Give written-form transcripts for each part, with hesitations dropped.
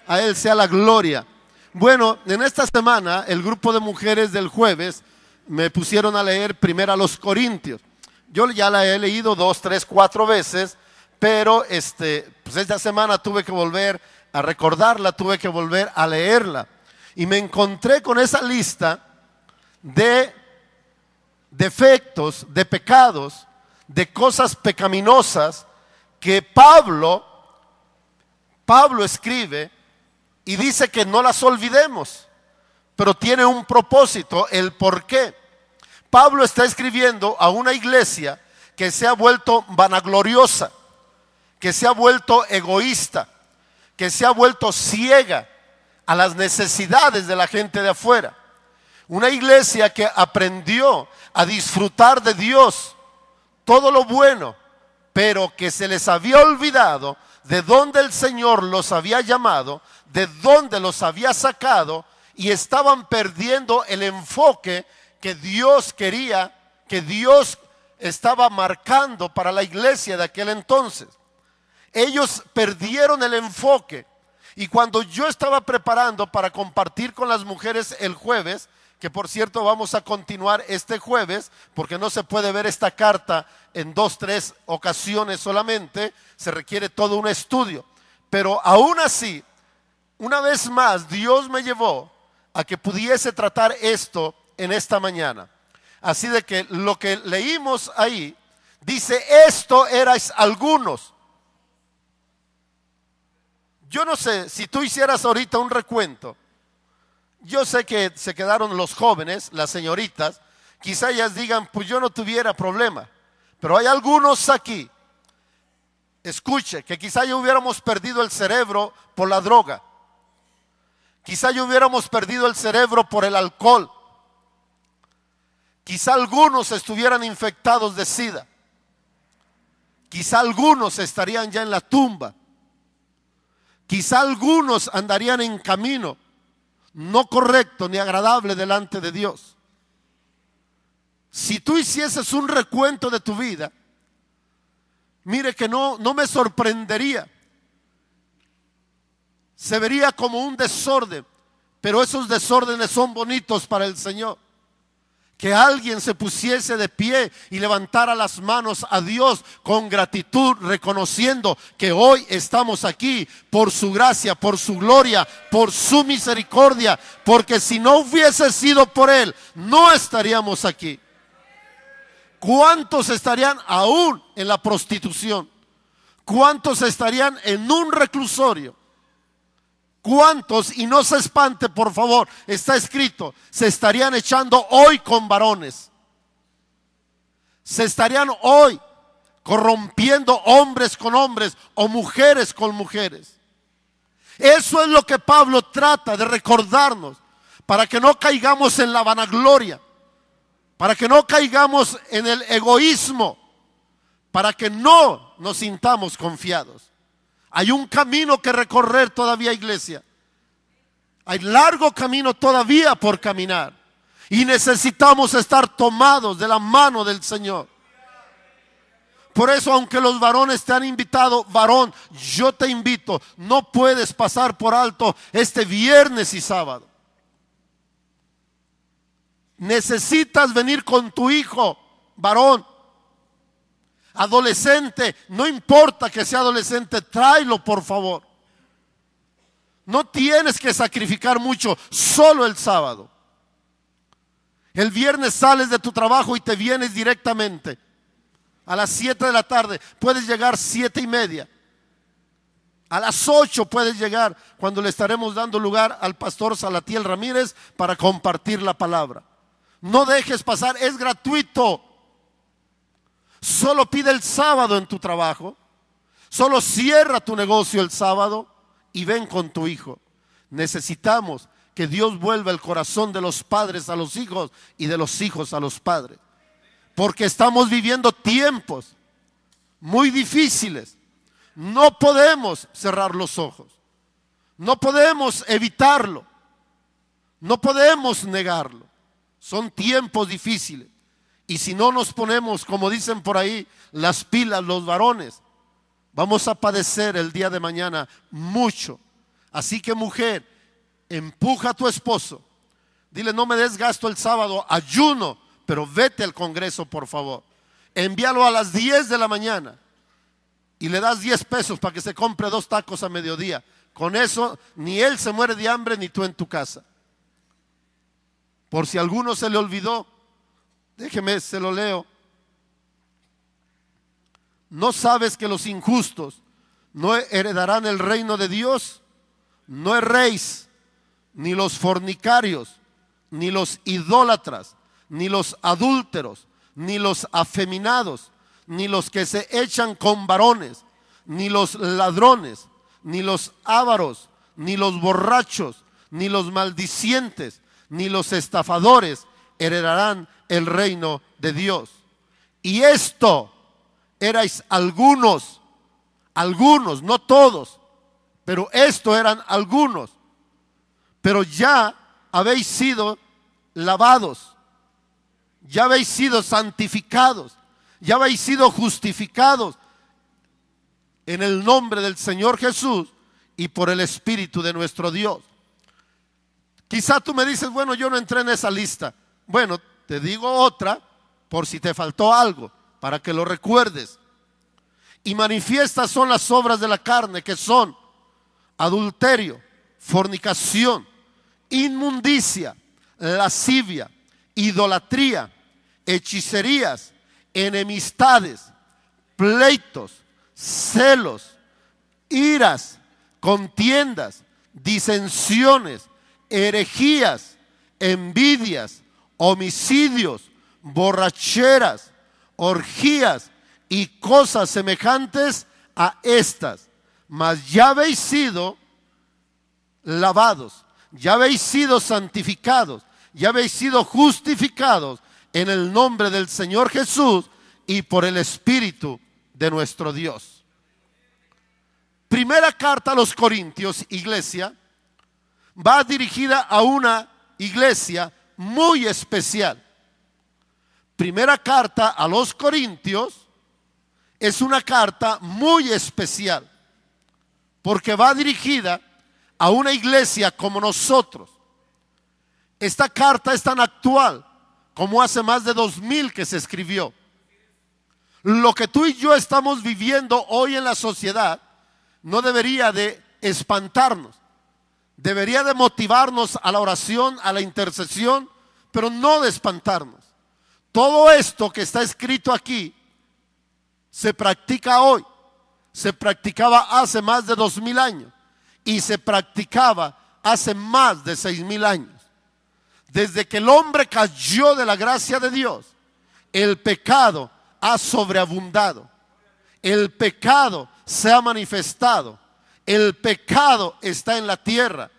A Él sea la gloria. Bueno, en esta semana el grupo de mujeres del jueves me pusieron a leer primero a los Corintios. Yo ya la he leído 2, 3, 4 veces, pero pues esta semana tuve que volver a recordarla, tuve que volver a leerla. Y me encontré con esa lista de defectos, de pecados, de cosas pecaminosas que Pablo escribe y dice que no las olvidemos, pero tiene un propósito, el por qué. Pablo está escribiendo a una iglesia que se ha vuelto vanagloriosa, que se ha vuelto egoísta, que se ha vuelto ciega a las necesidades de la gente de afuera. Una iglesia que aprendió a disfrutar de Dios, todo lo bueno, pero que se les había olvidado de dónde el Señor los había llamado, de dónde los había sacado, y estaban perdiendo el enfoque que Dios quería, que Dios estaba marcando para la iglesia de aquel entonces. Ellos perdieron el enfoque. Y cuando yo estaba preparando para compartir con las mujeres el jueves, que por cierto vamos a continuar este jueves, porque no se puede ver esta carta en 2, 3 ocasiones solamente, se requiere todo un estudio. Pero aún así, una vez más, Dios me llevó a que pudiese tratar esto en esta mañana. Así de que lo que leímos ahí, dice, esto erais algunos. Yo no sé, si tú hicieras ahorita un recuento, yo sé que se quedaron los jóvenes, las señoritas, quizá ellas digan, pues yo no tuviera problema, pero hay algunos aquí, escuche, que quizá ya hubiéramos perdido el cerebro por la droga, quizá ya hubiéramos perdido el cerebro por el alcohol, quizá algunos estuvieran infectados de SIDA, quizá algunos estarían ya en la tumba, quizá algunos andarían en camino no correcto ni agradable delante de Dios. Si tú hicieses un recuento de tu vida, mire que no me sorprendería. Se vería como un desorden, pero esos desórdenes son bonitos para el Señor. Que alguien se pusiese de pie y levantara las manos a Dios con gratitud, reconociendo que hoy estamos aquí por su gracia, por su gloria, por su misericordia, porque si no hubiese sido por Él, no estaríamos aquí. ¿Cuántos estarían aún en la prostitución? ¿Cuántos estarían en un reclusorio? ¿Cuántos, y no se espante por favor, está escrito, se estarían echando hoy con varones? Se estarían hoy corrompiendo hombres con hombres o mujeres con mujeres. Eso es lo que Pablo trata de recordarnos, para que no caigamos en la vanagloria, para que no caigamos en el egoísmo, para que no nos sintamos confiados. Hay un camino que recorrer todavía, iglesia. Hay largo camino todavía por caminar. Y necesitamos estar tomados de la mano del Señor. Por eso, aunque los varones te han invitado, varón, yo te invito. No puedes pasar por alto este viernes y sábado. Necesitas venir con tu hijo, varón. Adolescente, no importa que sea adolescente, tráelo por favor. No tienes que sacrificar mucho, solo el sábado. El viernes sales de tu trabajo y te vienes directamente. A las 7 de la tarde, puedes llegar 7:30. A las 8 puedes llegar, cuando le estaremos dando lugar al pastor Salatiel Ramírez para compartir la palabra. No dejes pasar, es gratuito. Solo pide el sábado en tu trabajo. Solo cierra tu negocio el sábado y ven con tu hijo. Necesitamos que Dios vuelva el corazón de los padres a los hijos y de los hijos a los padres. Porque estamos viviendo tiempos muy difíciles. No podemos cerrar los ojos. No podemos evitarlo. No podemos negarlo. Son tiempos difíciles. Y si no nos ponemos, como dicen por ahí, las pilas, los varones, vamos a padecer el día de mañana mucho. Así que, mujer, empuja a tu esposo. Dile, no me des gasto el sábado, ayuno, pero vete al congreso, por favor. Envíalo a las 10 de la mañana y le das 10 pesos para que se compre 2 tacos a mediodía. Con eso ni él se muere de hambre ni tú en tu casa. Por si a alguno se le olvidó, déjeme, se lo leo. ¿No sabes que los injustos no heredarán el reino de Dios? No erréis, ni los fornicarios, ni los idólatras, ni los adúlteros, ni los afeminados, ni los que se echan con varones, ni los ladrones, ni los ávaros, ni los borrachos, ni los maldicientes, ni los estafadores heredarán el reino de Dios. Y esto erais algunos, no todos, pero esto eran algunos. Pero ya habéis sido lavados, ya habéis sido santificados, ya habéis sido justificados en el nombre del Señor Jesús y por el Espíritu de nuestro Dios. Quizá tú me dices, bueno, yo no entré en esa lista. Bueno, te digo otra por si te faltó algo, para que lo recuerdes. Y manifiestas son las obras de la carne, que son adulterio, fornicación, inmundicia, lascivia, idolatría, hechicerías, enemistades, pleitos, celos, iras, contiendas, disensiones, herejías, envidias, homicidios, borracheras, orgías y cosas semejantes a estas. Mas ya habéis sido lavados, ya habéis sido santificados, ya habéis sido justificados en el nombre del Señor Jesús y por el Espíritu de nuestro Dios. Primera carta a los Corintios, iglesia, va dirigida a una iglesia muy especial. Primera carta a los Corintios es una carta muy especial, porque va dirigida a una iglesia como nosotros. Esta carta es tan actual como hace más de 2000 que se escribió. Lo que tú y yo estamos viviendo hoy en la sociedad no debería de espantarnos, debería de motivarnos a la oración, a la intercesión, pero no de espantarnos. Todo esto que está escrito aquí se practica hoy, se practicaba hace más de 2000 años y se practicaba hace más de 6000 años. Desde que el hombre cayó de la gracia de Dios, el pecado ha sobreabundado, el pecado se ha manifestado, el pecado está en la tierra.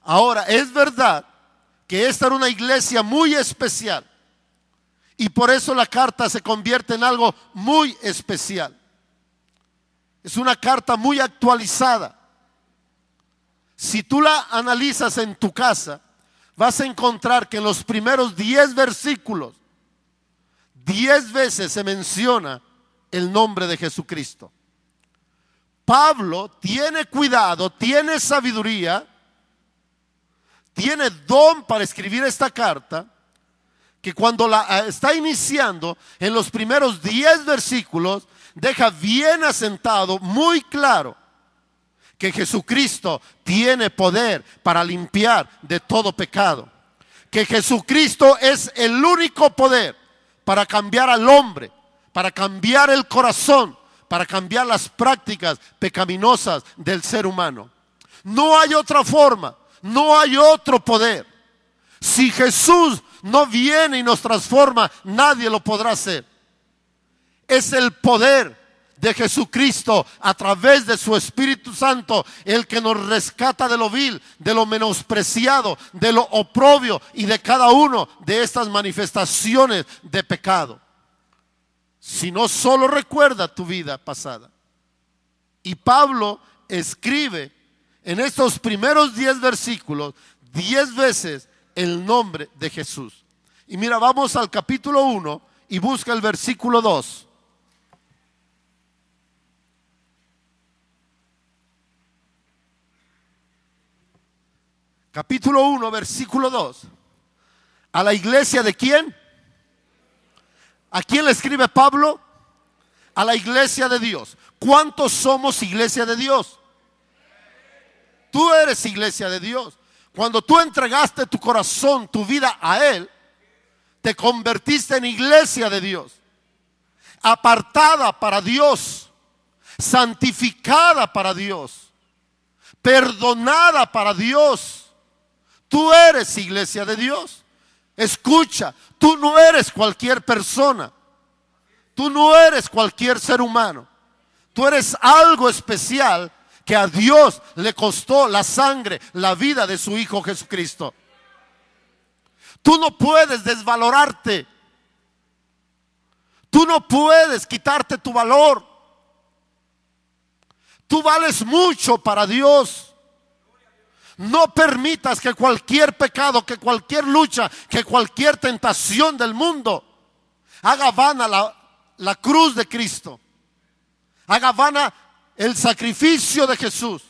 Ahora, es verdad que esta era una iglesia muy especial y por eso la carta se convierte en algo muy especial. Es una carta muy actualizada. Si tú la analizas en tu casa, vas a encontrar que en los primeros 10 versículos 10 veces se menciona el nombre de Jesucristo. Pablo tiene cuidado, tiene sabiduría, tiene don para escribir esta carta, que cuando la está iniciando en los primeros 10 versículos deja bien asentado, muy claro, que Jesucristo tiene poder para limpiar de todo pecado, que Jesucristo es el único poder para cambiar al hombre, para cambiar el corazón, para cambiar las prácticas pecaminosas del ser humano. No hay otra forma, no hay otro poder. Si Jesús no viene y nos transforma, nadie lo podrá hacer. Es el poder de Jesucristo a través de su Espíritu Santo el que nos rescata de lo vil, de lo menospreciado, de lo oprobio y de cada uno de estas manifestaciones de pecado. Si no, solo recuerda tu vida pasada. Y Pablo escribe en estos primeros 10 versículos 10 veces el nombre de Jesús. Y mira, vamos al capítulo 1 y busca el versículo 2. capítulo 1, versículo 2. ¿A la iglesia de quién? ¿A quién le escribe Pablo? A la iglesia de Dios. ¿Cuántos somos iglesia de Dios? Tú eres iglesia de Dios. Cuando tú entregaste tu corazón, tu vida a Él, te convertiste en iglesia de Dios, apartada para Dios, santificada para Dios, perdonada para Dios. Tú eres iglesia de Dios. Escucha, tú no eres cualquier persona. Tú no eres cualquier ser humano. Tú eres algo especial que a Dios le costó la sangre, la vida de su Hijo Jesucristo. Tú no puedes desvalorarte. Tú no puedes quitarte tu valor. Tú vales mucho para Dios. No permitas que cualquier pecado, que cualquier lucha, que cualquier tentación del mundo haga vana la cruz de Cristo. Haga vana el sacrificio de Jesús.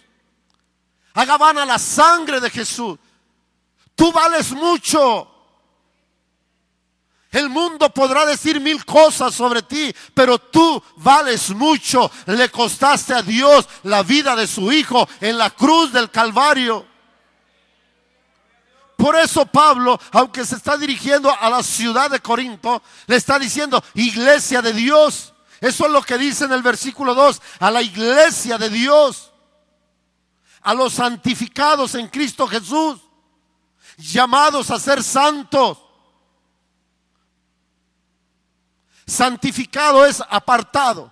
Haga vana la sangre de Jesús. Tú vales mucho. El mundo podrá decir mil cosas sobre ti, pero tú vales mucho. Le costaste a Dios la vida de su Hijo en la cruz del Calvario. Por eso Pablo, aunque se está dirigiendo a la ciudad de Corinto, le está diciendo iglesia de Dios. Eso es lo que dice en el versículo 2, a la iglesia de Dios, a los santificados en Cristo Jesús, llamados a ser santos. Santificado es apartado.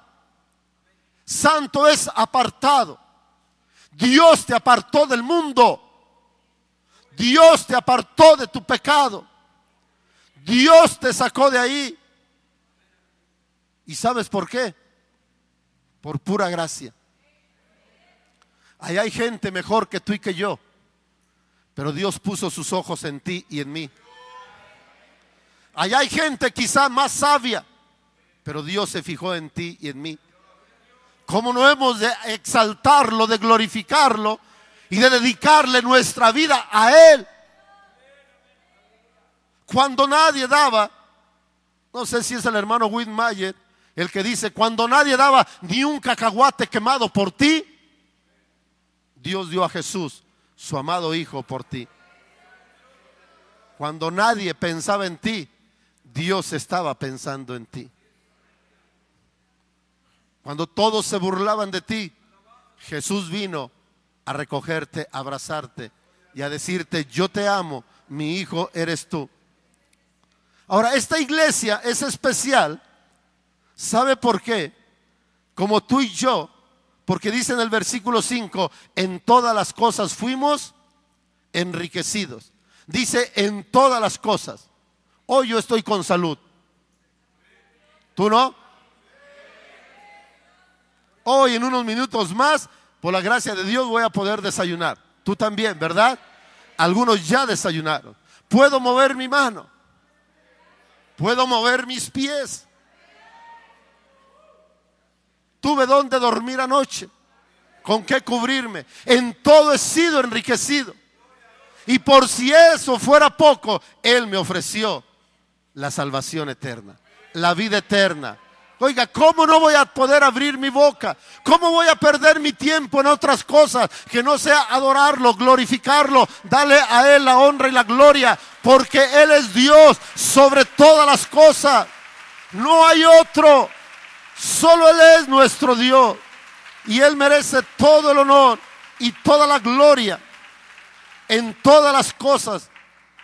Santo es apartado. Dios te apartó del mundo. Dios te apartó de tu pecado. Dios te sacó de ahí. ¿Y sabes por qué? Por pura gracia. Ahí hay gente mejor que tú y que yo, pero Dios puso sus ojos en ti y en mí. Allá hay gente quizá más sabia, pero Dios se fijó en ti y en mí. ¿Cómo no hemos de exaltarlo, de glorificarlo y de dedicarle nuestra vida a Él? Cuando nadie daba, no sé si es el hermano Whitmayer el que dice, cuando nadie daba ni un cacahuate quemado por ti, Dios dio a Jesús, su amado Hijo, por ti. Cuando nadie pensaba en ti, Dios estaba pensando en ti. Cuando todos se burlaban de ti, Jesús vino a recogerte, a abrazarte y a decirte, yo te amo, mi hijo eres tú. Ahora, esta iglesia es especial. ¿Sabe por qué? Como tú y yo, porque dice en el versículo 5, en todas las cosas fuimos enriquecidos. Dice en todas las cosas. Hoy yo estoy con salud. ¿Tú no? Hoy en unos minutos más, por la gracia de Dios, voy a poder desayunar. Tú también, ¿verdad? Algunos ya desayunaron. Puedo mover mi mano. Puedo mover mis pies. Tuve donde dormir anoche. ¿Con qué cubrirme? En todo he sido enriquecido. Y por si eso fuera poco, Él me ofreció la salvación eterna, la vida eterna. Oiga, ¿cómo no voy a poder abrir mi boca? ¿Cómo voy a perder mi tiempo en otras cosas que no sea adorarlo, glorificarlo, darle a Él la honra y la gloria? Porque Él es Dios sobre todas las cosas. No hay otro. Solo Él es nuestro Dios. Y Él merece todo el honor y toda la gloria. En todas las cosas,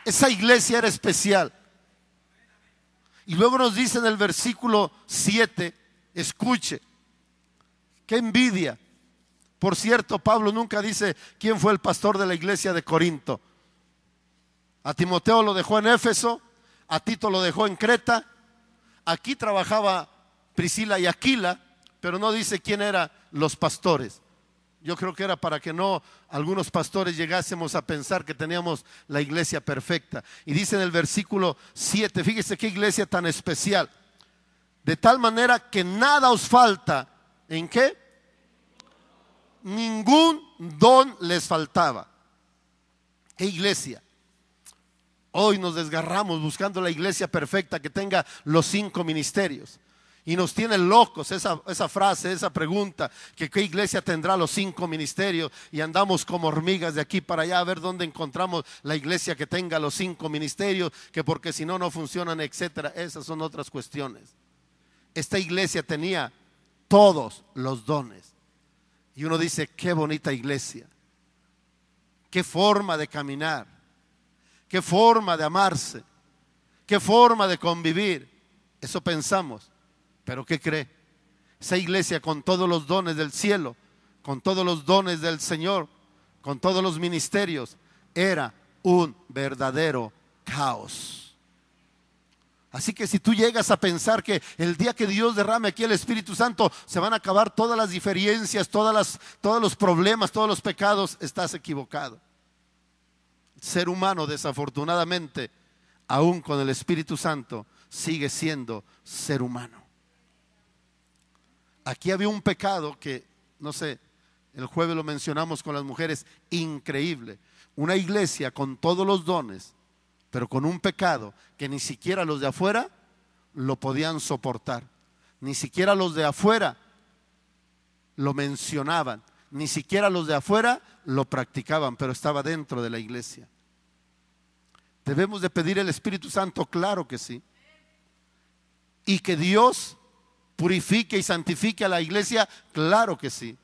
esa iglesia era especial. Y luego nos dice en el versículo 7, escuche, qué envidia. Por cierto, Pablo nunca dice quién fue el pastor de la iglesia de Corinto. A Timoteo lo dejó en Éfeso, a Tito lo dejó en Creta. Aquí trabajaba Priscila y Aquila, pero no dice quién eran los pastores. Yo creo que era para que no algunos pastores llegásemos a pensar que teníamos la iglesia perfecta. Y dice en el versículo 7, fíjese qué iglesia tan especial. De tal manera que nada os falta. ¿En qué? Ningún don les faltaba. ¿Qué iglesia? Hoy nos desgarramos buscando la iglesia perfecta que tenga los 5 ministerios. Y nos tiene locos esa frase, esa pregunta, que qué iglesia tendrá los 5 ministerios, y andamos como hormigas de aquí para allá a ver dónde encontramos la iglesia que tenga los 5 ministerios, que porque si no, no funcionan, etcétera. Esas son otras cuestiones. Esta iglesia tenía todos los dones. Y uno dice, qué bonita iglesia, qué forma de caminar, qué forma de amarse, qué forma de convivir. Eso pensamos. Pero ¿qué cree? Esa iglesia con todos los dones del cielo, con todos los dones del Señor, con todos los ministerios, era un verdadero caos. Así que si tú llegas a pensar que el día que Dios derrame aquí el Espíritu Santo se van a acabar todas las diferencias, todos los problemas, todos los pecados, estás equivocado. El ser humano, desafortunadamente, aún con el Espíritu Santo, sigue siendo ser humano. Aquí había un pecado que, no sé, el jueves lo mencionamos con las mujeres, increíble. Una iglesia con todos los dones, pero con un pecado que ni siquiera los de afuera lo podían soportar. Ni siquiera los de afuera lo mencionaban. Ni siquiera los de afuera lo practicaban, pero estaba dentro de la iglesia. ¿Debemos de pedir el Espíritu Santo? Claro que sí. Y que Dios purifique y santifique a la iglesia, claro que sí.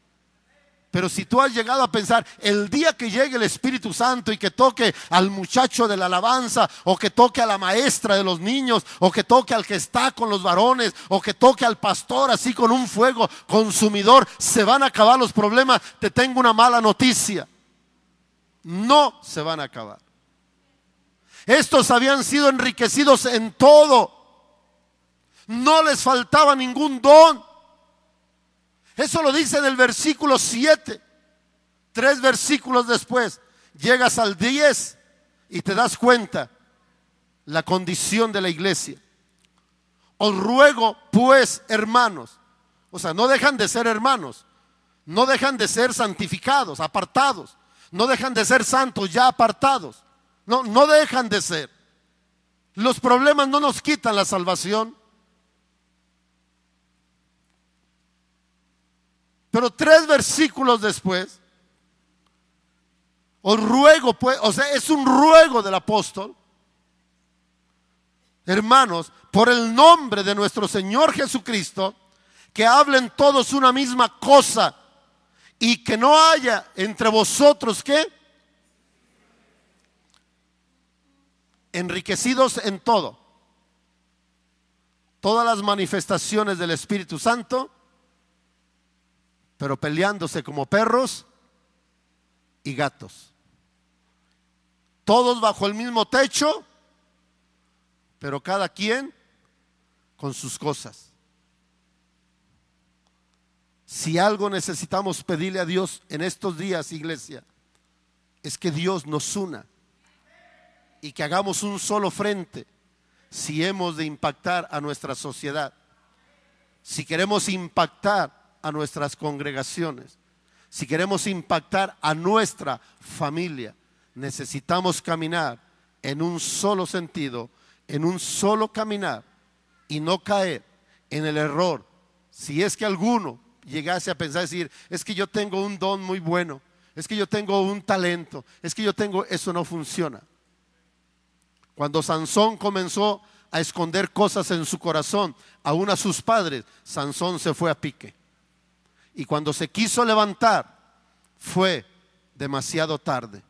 Pero si tú has llegado a pensar, el día que llegue el Espíritu Santo y que toque al muchacho de la alabanza, o que toque a la maestra de los niños, o que toque al que está con los varones, o que toque al pastor así con un fuego consumidor, se van a acabar los problemas, te tengo una mala noticia: no se van a acabar. Estos habían sido enriquecidos en todo. No les faltaba ningún don. Eso lo dice en el versículo 7. 3 versículos después llegas al 10 y te das cuenta la condición de la iglesia. Os ruego pues, hermanos, o sea, no dejan de ser hermanos, no dejan de ser santificados, apartados, no dejan de ser santos ya apartados, no dejan de ser. Los problemas no nos quitan la salvación. Pero 3 versículos después, os ruego pues, o sea, es un ruego del apóstol: hermanos, por el nombre de nuestro Señor Jesucristo, que hablen todos una misma cosa, y que no haya entre vosotros ¿qué? Enriquecidos en todo. Todas las manifestaciones del Espíritu Santo, pero peleándose como perros y gatos. Todos bajo el mismo techo, pero cada quien con sus cosas. Si algo necesitamos pedirle a Dios en estos días, iglesia, es que Dios nos una y que hagamos un solo frente si hemos de impactar a nuestra sociedad, si queremos impactar a nuestras congregaciones, si queremos impactar a nuestra familia. Necesitamos caminar en un solo sentido, en un solo caminar, y no caer en el error. Si es que alguno llegase a pensar, decir, es que yo tengo un don muy bueno, es que yo tengo un talento, es que yo tengo, eso no funciona. Cuando Sansón comenzó a esconder cosas en su corazón, aún a sus padres, Sansón se fue a pique. Y cuando se quiso levantar, fue demasiado tarde.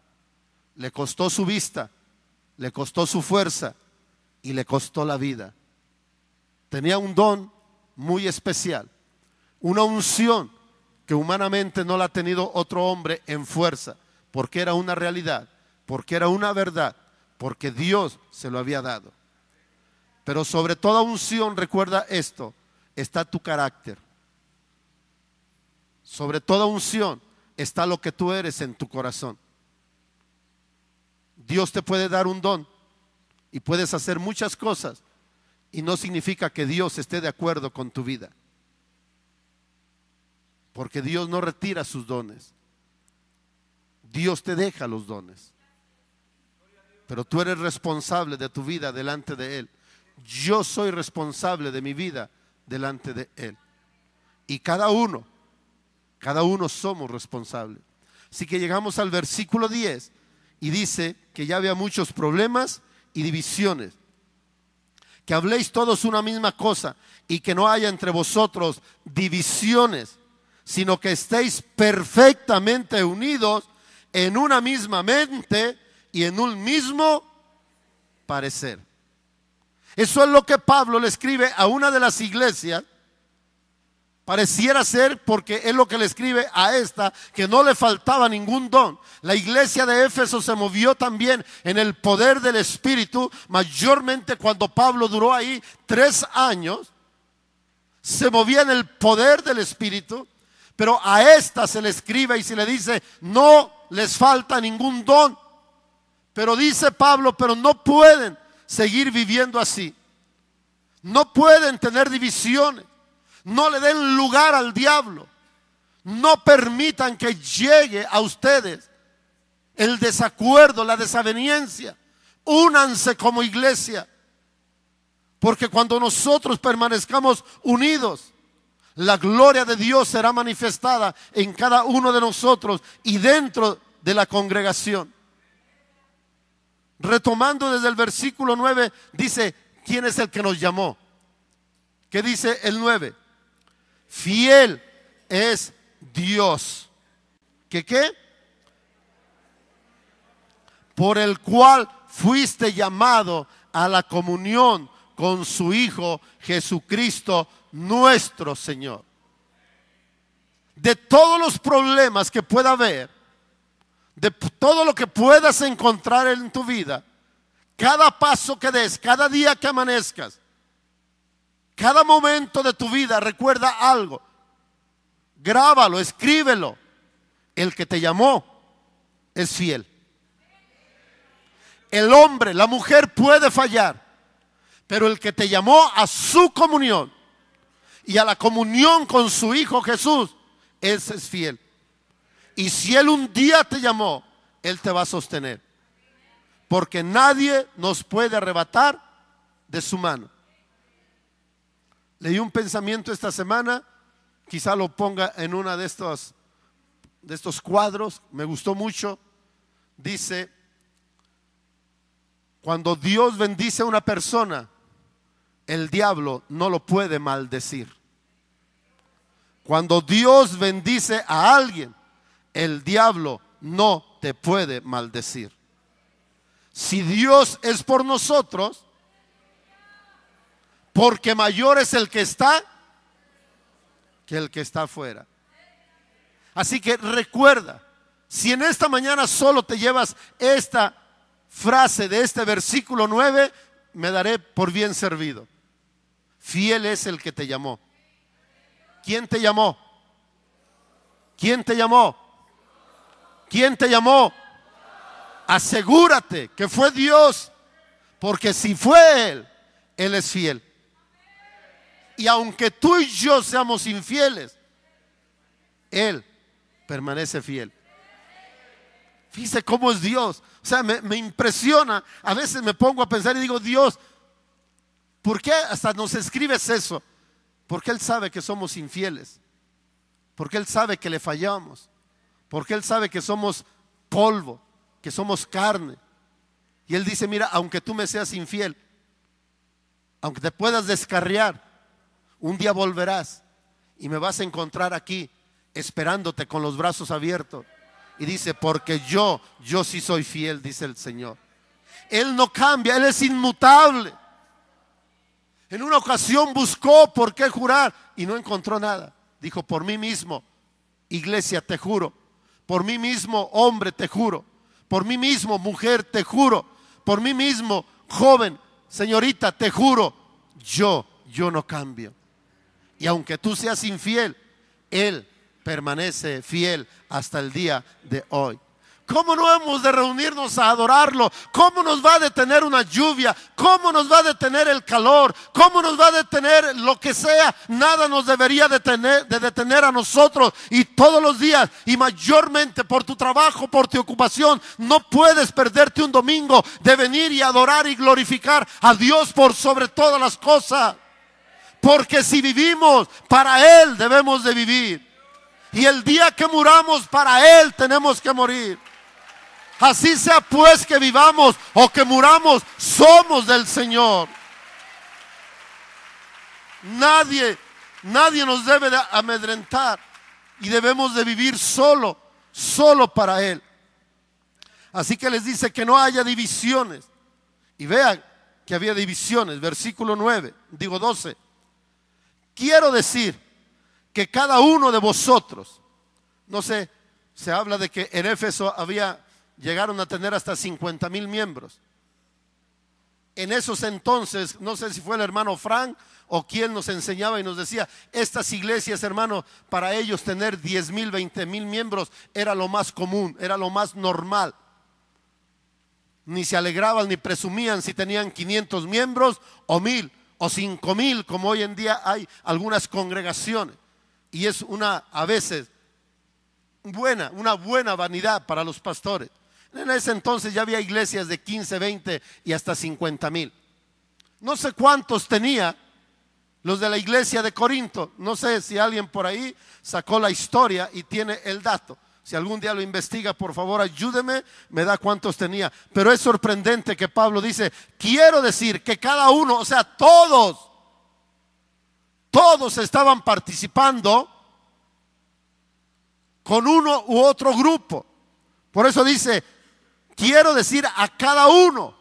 Le costó su vista, le costó su fuerza y le costó la vida. Tenía un don muy especial, una unción que humanamente no la ha tenido otro hombre en fuerza, porque era una realidad, porque era una verdad, porque Dios se lo había dado. Pero sobre toda unción, recuerda esto, está tu carácter. Sobre toda unción está lo que tú eres en tu corazón. Dios te puede dar un don y puedes hacer muchas cosas, y no significa que Dios esté de acuerdo con tu vida, porque Dios no retira sus dones. Dios te deja los dones. pero tú eres responsable de tu vida delante de Él. Yo soy responsable de mi vida delante de Él. Y cada uno somos responsables. Así que llegamos al versículo 10 y dice que ya había muchos problemas y divisiones. Que habléis todos una misma cosa y que no haya entre vosotros divisiones, sino que estéis perfectamente unidos en una misma mente y en un mismo parecer. Eso es lo que Pablo le escribe a una de las iglesias. Pareciera ser, porque es lo que le escribe a esta, que no le faltaba ningún don. La iglesia de Éfeso se movió también en el poder del Espíritu, mayormente cuando Pablo duró ahí 3 años. Se movía en el poder del Espíritu, pero a esta se le escribe y se le dice, no les falta ningún don. Pero dice Pablo, pero no pueden seguir viviendo así. No pueden tener divisiones. No le den lugar al diablo. No permitan que llegue a ustedes el desacuerdo, la desaveniencia. Únanse como iglesia. Porque cuando nosotros permanezcamos unidos, la gloria de Dios será manifestada en cada uno de nosotros y dentro de la congregación. Retomando desde el versículo 9, dice, ¿quién es el que nos llamó? ¿Qué dice el 9? Fiel es Dios. ¿Qué? Por el cual fuiste llamado a la comunión con su Hijo Jesucristo nuestro Señor. De todos los problemas que pueda haber, de todo lo que puedas encontrar en tu vida, cada paso que des, cada día que amanezcas, cada momento de tu vida, recuerda algo. Grábalo, escríbelo. El que te llamó es fiel. El hombre, la mujer puede fallar, pero el que te llamó a su comunión y a la comunión con su Hijo Jesús, ese es fiel. Y si Él un día te llamó, Él te va a sostener. Porque nadie nos puede arrebatar de su mano. Leí un pensamiento esta semana, quizá lo ponga en una de estos cuadros, me gustó mucho. Dice, cuando Dios bendice a una persona, el diablo no lo puede maldecir. Cuando Dios bendice a alguien, el diablo no te puede maldecir. Si Dios es por nosotros, porque mayor es el que está que el que está afuera. Así que recuerda, si en esta mañana solo te llevas esta frase de este versículo 9, me daré por bien servido. Fiel es el que te llamó. ¿Quién te llamó? ¿Quién te llamó? ¿Quién te llamó? Asegúrate que fue Dios, porque si fue Él, Él es fiel. Y aunque tú y yo seamos infieles, Él permanece fiel. Fíjese cómo es Dios. O sea, me impresiona. A veces me pongo a pensar y digo, Dios, ¿por qué hasta nos escribes eso? Porque Él sabe que somos infieles. Porque Él sabe que le fallamos. Porque Él sabe que somos polvo, que somos carne. Y Él dice, mira, aunque tú me seas infiel, aunque te puedas descarriar, un día volverás y me vas a encontrar aquí esperándote con los brazos abiertos. Y dice, porque yo sí soy fiel, dice el Señor. Él no cambia, Él es inmutable. En una ocasión buscó por qué jurar y no encontró nada. Dijo, por mí mismo, iglesia, te juro. Por mí mismo, hombre, te juro. Por mí mismo, mujer, te juro. Por mí mismo, joven, señorita, te juro. Yo no cambio. Y aunque tú seas infiel, Él permanece fiel hasta el día de hoy. ¿Cómo no hemos de reunirnos a adorarlo? ¿Cómo nos va a detener una lluvia? ¿Cómo nos va a detener el calor? ¿Cómo nos va a detener lo que sea? Nada nos debería detener a nosotros. Y todos los días, y mayormente por tu trabajo, por tu ocupación, no puedes perderte un domingo de venir y adorar y glorificar a Dios por sobre todas las cosas. Porque si vivimos, para Él debemos de vivir. Y el día que muramos, para Él tenemos que morir. Así sea pues que vivamos o que muramos, somos del Señor. Nadie nos debe de amedrentar. Y debemos de vivir solo para Él. Así que les dice que no haya divisiones. Y vean que había divisiones. Versículo 12. Quiero decir que cada uno de vosotros, no sé, se habla de que en Éfeso llegaron a tener hasta 50,000 miembros. En esos entonces, no sé si fue el hermano Frank o quien nos enseñaba y nos decía, estas iglesias, hermano, para ellos tener 10,000, 20,000 miembros era lo más común, era lo más normal. Ni se alegraban ni presumían si tenían 500 miembros o 1,000 o 5,000, como hoy en día hay algunas congregaciones. Y es a veces una buena vanidad para los pastores. En ese entonces ya había iglesias de 15, 20 y hasta 50,000. No sé cuántos tenía los de la iglesia de Corinto. No sé si alguien por ahí sacó la historia y tiene el dato. Si algún día lo investiga, por favor ayúdeme, me da cuántos tenía. Pero es sorprendente que Pablo dice, quiero decir que cada uno, o sea, todos estaban participando con uno u otro grupo. Por eso dice, quiero decir a cada uno.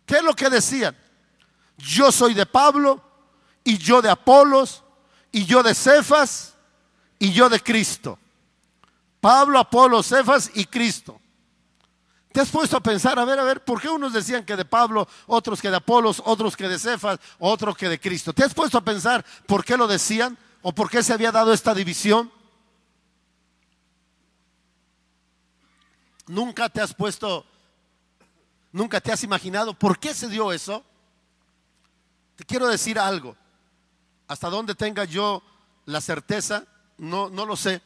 ¿Qué es lo que decían? Yo soy de Pablo, y yo de Apolos, y yo de Cefas, y yo de Cristo. Pablo, Apolos, Cefas y Cristo. ¿Te has puesto a pensar, a ver, por qué unos decían que de Pablo, otros que de Apolos, otros que de Cefas, otros que de Cristo? ¿Te has puesto a pensar por qué lo decían o por qué se había dado esta división? Nunca te has imaginado por qué se dio eso. Te quiero decir algo. Hasta donde tenga yo la certeza, no lo sé.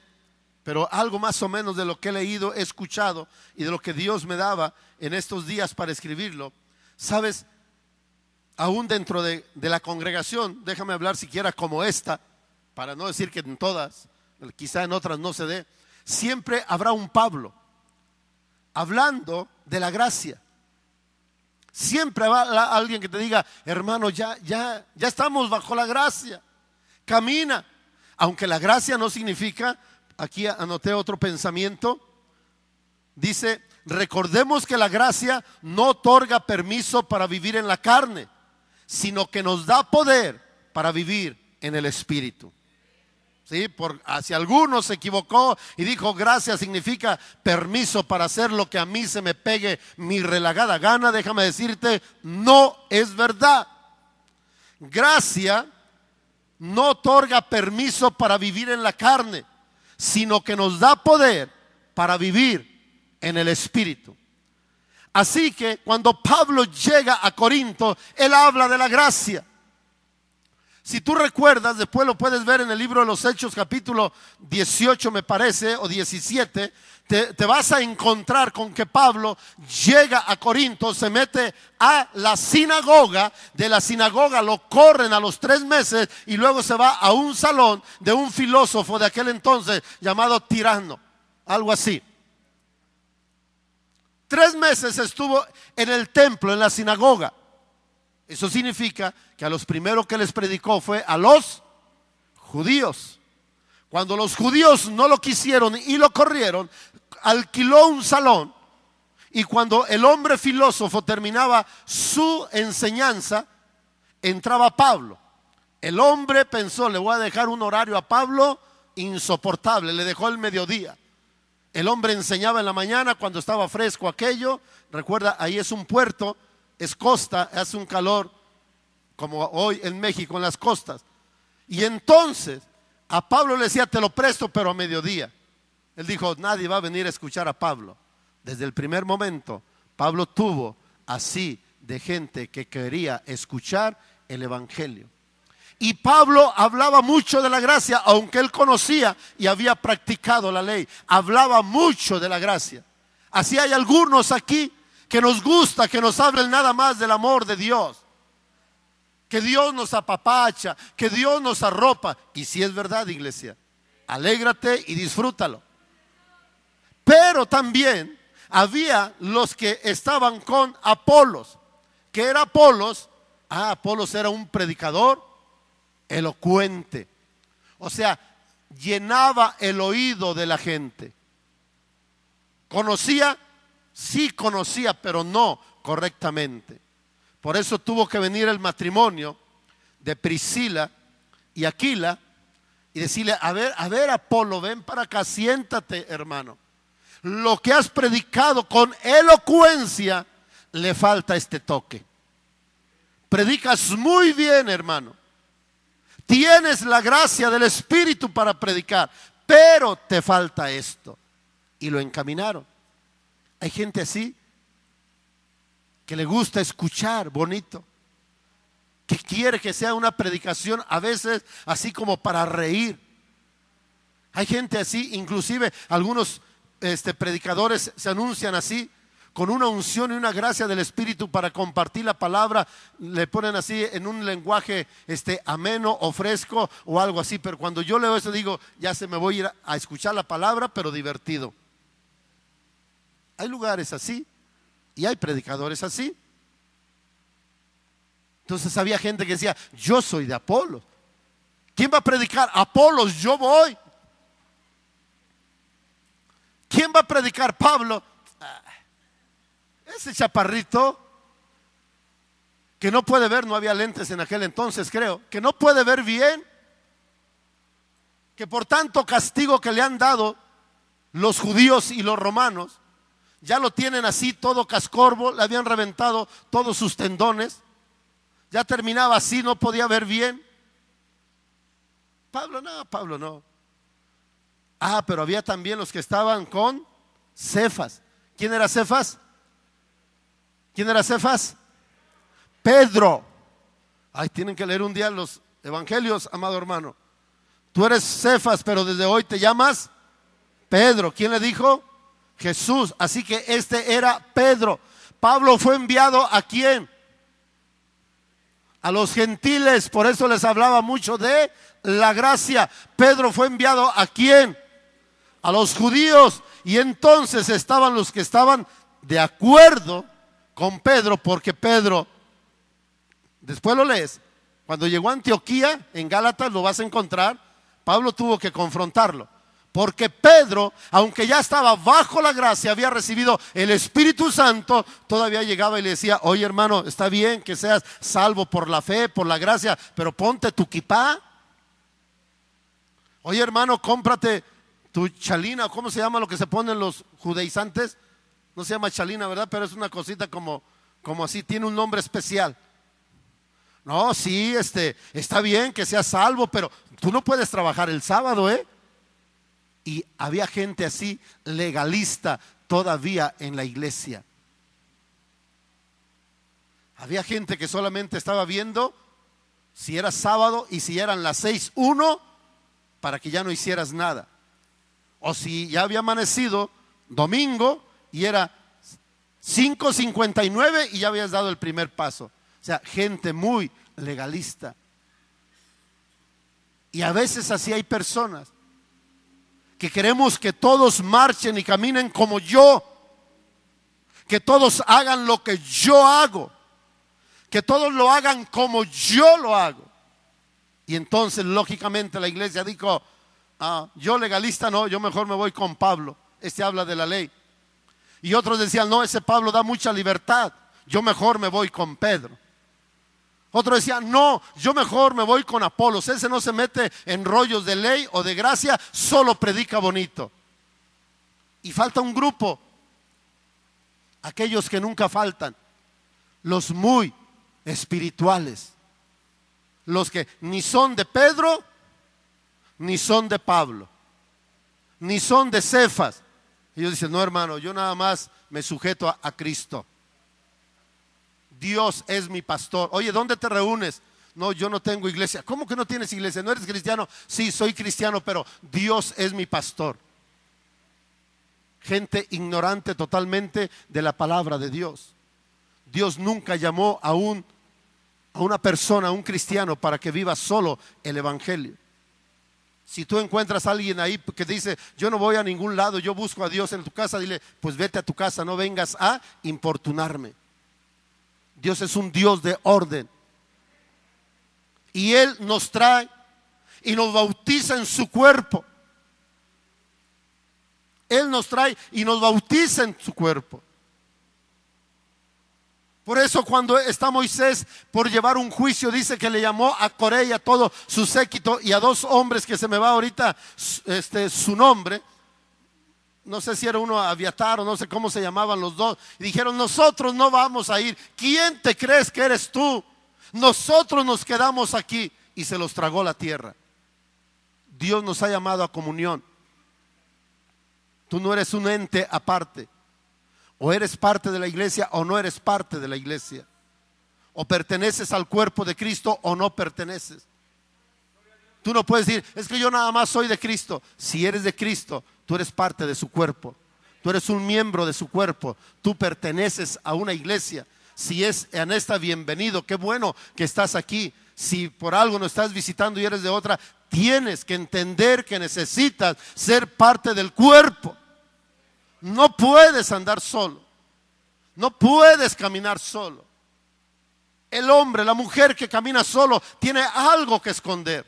Pero algo más o menos de lo que he leído, he escuchado y de lo que Dios me daba en estos días para escribirlo. Sabes, aún dentro de la congregación, déjame hablar siquiera como esta, para no decir que en todas, quizá en otras no se dé, siempre habrá un Pablo hablando de la gracia. Siempre habrá alguien que te diga, hermano, ya estamos bajo la gracia, camina. Aunque la gracia no significa, aquí anoté otro pensamiento, dice, recordemos que la gracia no otorga permiso para vivir en la carne, sino que nos da poder para vivir en el Espíritu. ¿Sí? Si alguno se equivocó y dijo gracia significa permiso para hacer lo que a mí se me pegue mi relagada gana, déjame decirte, no es verdad. Gracia no otorga permiso para vivir en la carne, sino que nos da poder para vivir en el Espíritu. Así que cuando Pablo llega a Corinto, él habla de la gracia. Si tú recuerdas, después lo puedes ver en el libro de los Hechos, capítulo 18 me parece, o 17, te vas a encontrar con que Pablo llega a Corinto, se mete a la sinagoga, de la sinagoga lo corren a los 3 meses y luego se va a un salón de un filósofo de aquel entonces llamado Tirano, algo así. 3 meses estuvo en el templo, en la sinagoga. Eso significa que a los primeros que les predicó fue a los judíos. Cuando los judíos no lo quisieron y lo corrieron, alquiló un salón. Y cuando el hombre filósofo terminaba su enseñanza, entraba Pablo. El hombre pensó, le voy a dejar un horario a Pablo insoportable, le dejó el mediodía. El hombre enseñaba en la mañana cuando estaba fresco aquello. Recuerda, ahí es un puerto, es costa, hace un calor como hoy en México en las costas. Y entonces a Pablo le decía, te lo presto pero a mediodía. Él dijo, nadie va a venir a escuchar a Pablo. Desde el primer momento, Pablo tuvo así de gente que quería escuchar el evangelio. Y Pablo hablaba mucho de la gracia, aunque él conocía y había practicado la ley. Hablaba mucho de la gracia. Así hay algunos aquí que nos gusta que nos hablen nada más del amor de Dios, que Dios nos apapacha, que Dios nos arropa. Y si es verdad, iglesia, alégrate y disfrútalo. Pero también había los que estaban con Apolos. ¿Qué era Apolos? Apolos era un predicador elocuente. O sea, llenaba el oído de la gente. ¿Conocía? Sí conocía, pero no correctamente. Por eso tuvo que venir el matrimonio de Priscila y Aquila y decirle, a ver Apolo, ven para acá, siéntate, hermano. Lo que has predicado con elocuencia, le falta este toque. Predicas muy bien, hermano. Tienes la gracia del Espíritu para predicar, pero te falta esto. Y lo encaminaron. Hay gente así que le gusta escuchar bonito, que quiere que sea una predicación a veces así como para reír. Hay gente así, inclusive algunos predicadores se anuncian así, con una unción y una gracia del Espíritu para compartir la palabra. Le ponen así en un lenguaje ameno o fresco o algo así, pero cuando yo leo eso digo, ya se me voy a ir a escuchar la palabra, pero divertido. Hay lugares así y hay predicadores así. Entonces había gente que decía, yo soy de Apolos. ¿Quién va a predicar? Apolos, yo voy. ¿Quién va a predicar? Pablo. Ese chaparrito que no puede ver, no había lentes en aquel entonces, creo, que no puede ver bien, que por tanto castigo que le han dado los judíos y los romanos, ya lo tienen así todo cascorbo, le habían reventado todos sus tendones, ya terminaba así, no podía ver bien. Pablo no. Pero había también los que estaban con Cefas. ¿Quién era Cefas? ¿Quién era Cefas? Pedro. Tienen que leer un día los evangelios, amado hermano. Tú eres Cefas, pero desde hoy te llamas Pedro. ¿Quién le dijo? Jesús. Así que este era Pedro. Pablo fue enviado ¿a quién? A los gentiles. Por eso les hablaba mucho de la gracia. Pedro fue enviado ¿a quién? A los judíos. Y entonces estaban los que estaban de acuerdo con Pedro, porque Pedro, después lo lees, cuando llegó a Antioquía, en Gálatas lo vas a encontrar, Pablo tuvo que confrontarlo, porque Pedro, aunque ya estaba bajo la gracia, había recibido el Espíritu Santo, todavía llegaba y le decía, oye hermano, está bien que seas salvo por la fe, por la gracia, pero ponte tu kipá. Oye hermano, cómprate tu chalina, ¿cómo se llama lo que se ponen los judaizantes? No se llama chalina, ¿verdad? Pero es una cosita como así, tiene un nombre especial. No, sí, está bien que seas salvo, pero tú no puedes trabajar el sábado, ¿eh? Y había gente así, legalista, todavía en la iglesia. Había gente que solamente estaba viendo si era sábado y si eran las 6:01 para que ya no hicieras nada. O si ya había amanecido domingo y era 5:59 y ya habías dado el primer paso. O sea, gente muy legalista. Y a veces así hay personas que queremos que todos marchen y caminen como yo, que todos hagan lo que yo hago, que todos lo hagan como yo lo hago. Y entonces lógicamente la iglesia dijo, yo legalista no, yo mejor me voy con Pablo, habla de la ley. Y otros decían, no, ese Pablo da mucha libertad, yo mejor me voy con Pedro. Otros decían, no, yo mejor me voy con Apolos, ese no se mete en rollos de ley o de gracia, solo predica bonito. Y falta un grupo, aquellos que nunca faltan, los muy espirituales, los que ni son de Pedro ni son de Pablo, ni son de Cefas. Ellos dicen, no, hermano, yo nada más me sujeto a Cristo. Dios es mi pastor. Oye, ¿dónde te reúnes? No, yo no tengo iglesia. ¿Cómo que no tienes iglesia? ¿No eres cristiano? Sí, soy cristiano, pero Dios es mi pastor. Gente ignorante totalmente de la palabra de Dios. Dios nunca llamó a una persona, a un cristiano, para que viva solo el evangelio. Si tú encuentras a alguien ahí que dice, yo no voy a ningún lado, yo busco a Dios en tu casa, dile, pues vete a tu casa, no vengas a importunarme. Dios es un Dios de orden. Y Él nos trae y nos bautiza en su cuerpo. Él nos trae y nos bautiza en su cuerpo. Por eso cuando está Moisés por llevar un juicio, dice que le llamó a Coré y a todo su séquito y a dos hombres que se me va ahorita su nombre. No sé si era uno Abiatar o no sé cómo se llamaban los dos. Y dijeron, nosotros no vamos a ir. ¿Quién te crees que eres tú? Nosotros nos quedamos aquí. Y se los tragó la tierra. Dios nos ha llamado a comunión. Tú no eres un ente aparte. O eres parte de la iglesia o no eres parte de la iglesia. O perteneces al cuerpo de Cristo o no perteneces. Tú no puedes decir, es que yo nada más soy de Cristo. Si eres de Cristo, tú eres parte de su cuerpo. Tú eres un miembro de su cuerpo. Tú perteneces a una iglesia. Si es en esta, bienvenido. Qué bueno que estás aquí. Si por algo no estás visitando y eres de otra, tienes que entender que necesitas ser parte del cuerpo. No puedes andar solo. No puedes caminar solo. El hombre, la mujer que camina solo tiene algo que esconder.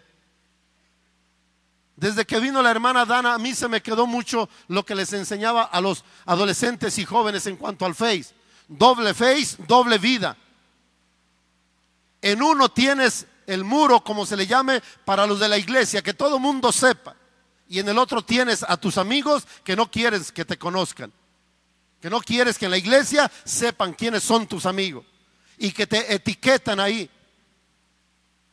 Desde que vino la hermana Dana, a mí se me quedó mucho lo que les enseñaba a los adolescentes y jóvenes en cuanto al Face. Doble Face, doble vida. En uno tienes el muro, como se le llame, para los de la iglesia, que todo mundo sepa. Y en el otro tienes a tus amigos que no quieres que te conozcan, que no quieres que en la iglesia sepan quiénes son tus amigos y que te etiquetan ahí,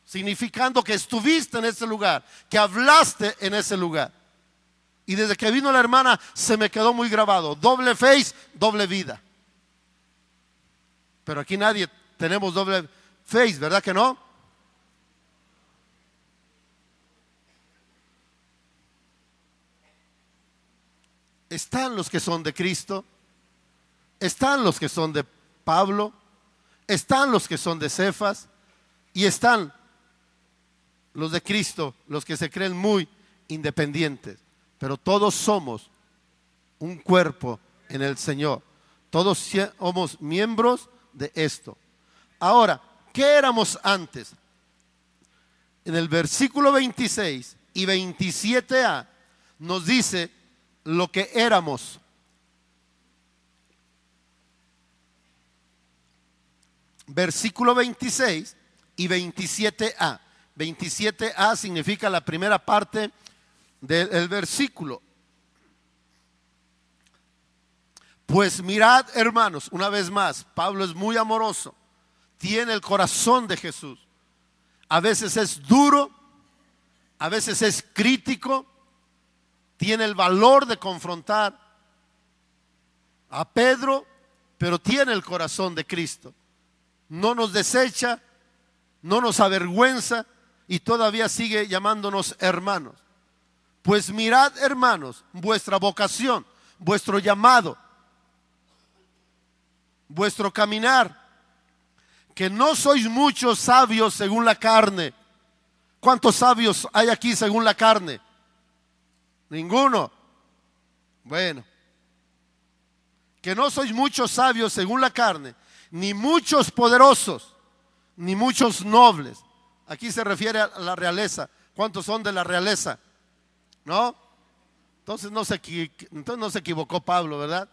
significando que estuviste en ese lugar, que hablaste en ese lugar. Y desde que vino la hermana se me quedó muy grabado: doble face, doble vida. Pero aquí nadie tenemos doble face, ¿verdad que no? Están los que son de Cristo, están los que son de Pablo, están los que son de Cefas y están los de Cristo, los que se creen muy independientes. Pero todos somos un cuerpo en el Señor. Todos somos miembros de esto. Ahora, ¿qué éramos antes? En el versículo 26 y 27a nos dice lo que éramos. Versículo 26 y 27a. 27a significa la primera parte del versículo. Pues mirad, hermanos, una vez más, Pablo es muy amoroso, tiene el corazón de Jesús. A veces es duro, a veces es crítico, tiene el valor de confrontar a Pedro, pero tiene el corazón de Cristo. No nos desecha, no nos avergüenza y todavía sigue llamándonos hermanos. Pues mirad, hermanos, vuestra vocación, vuestro llamado, vuestro caminar, que no sois muchos sabios según la carne. ¿Cuántos sabios hay aquí según la carne? Ninguno. Bueno, que no sois muchos sabios según la carne, ni muchos poderosos, ni muchos nobles. Aquí se refiere a la realeza. ¿Cuántos son de la realeza? ¿No? Entonces no se equivocó Pablo, ¿verdad?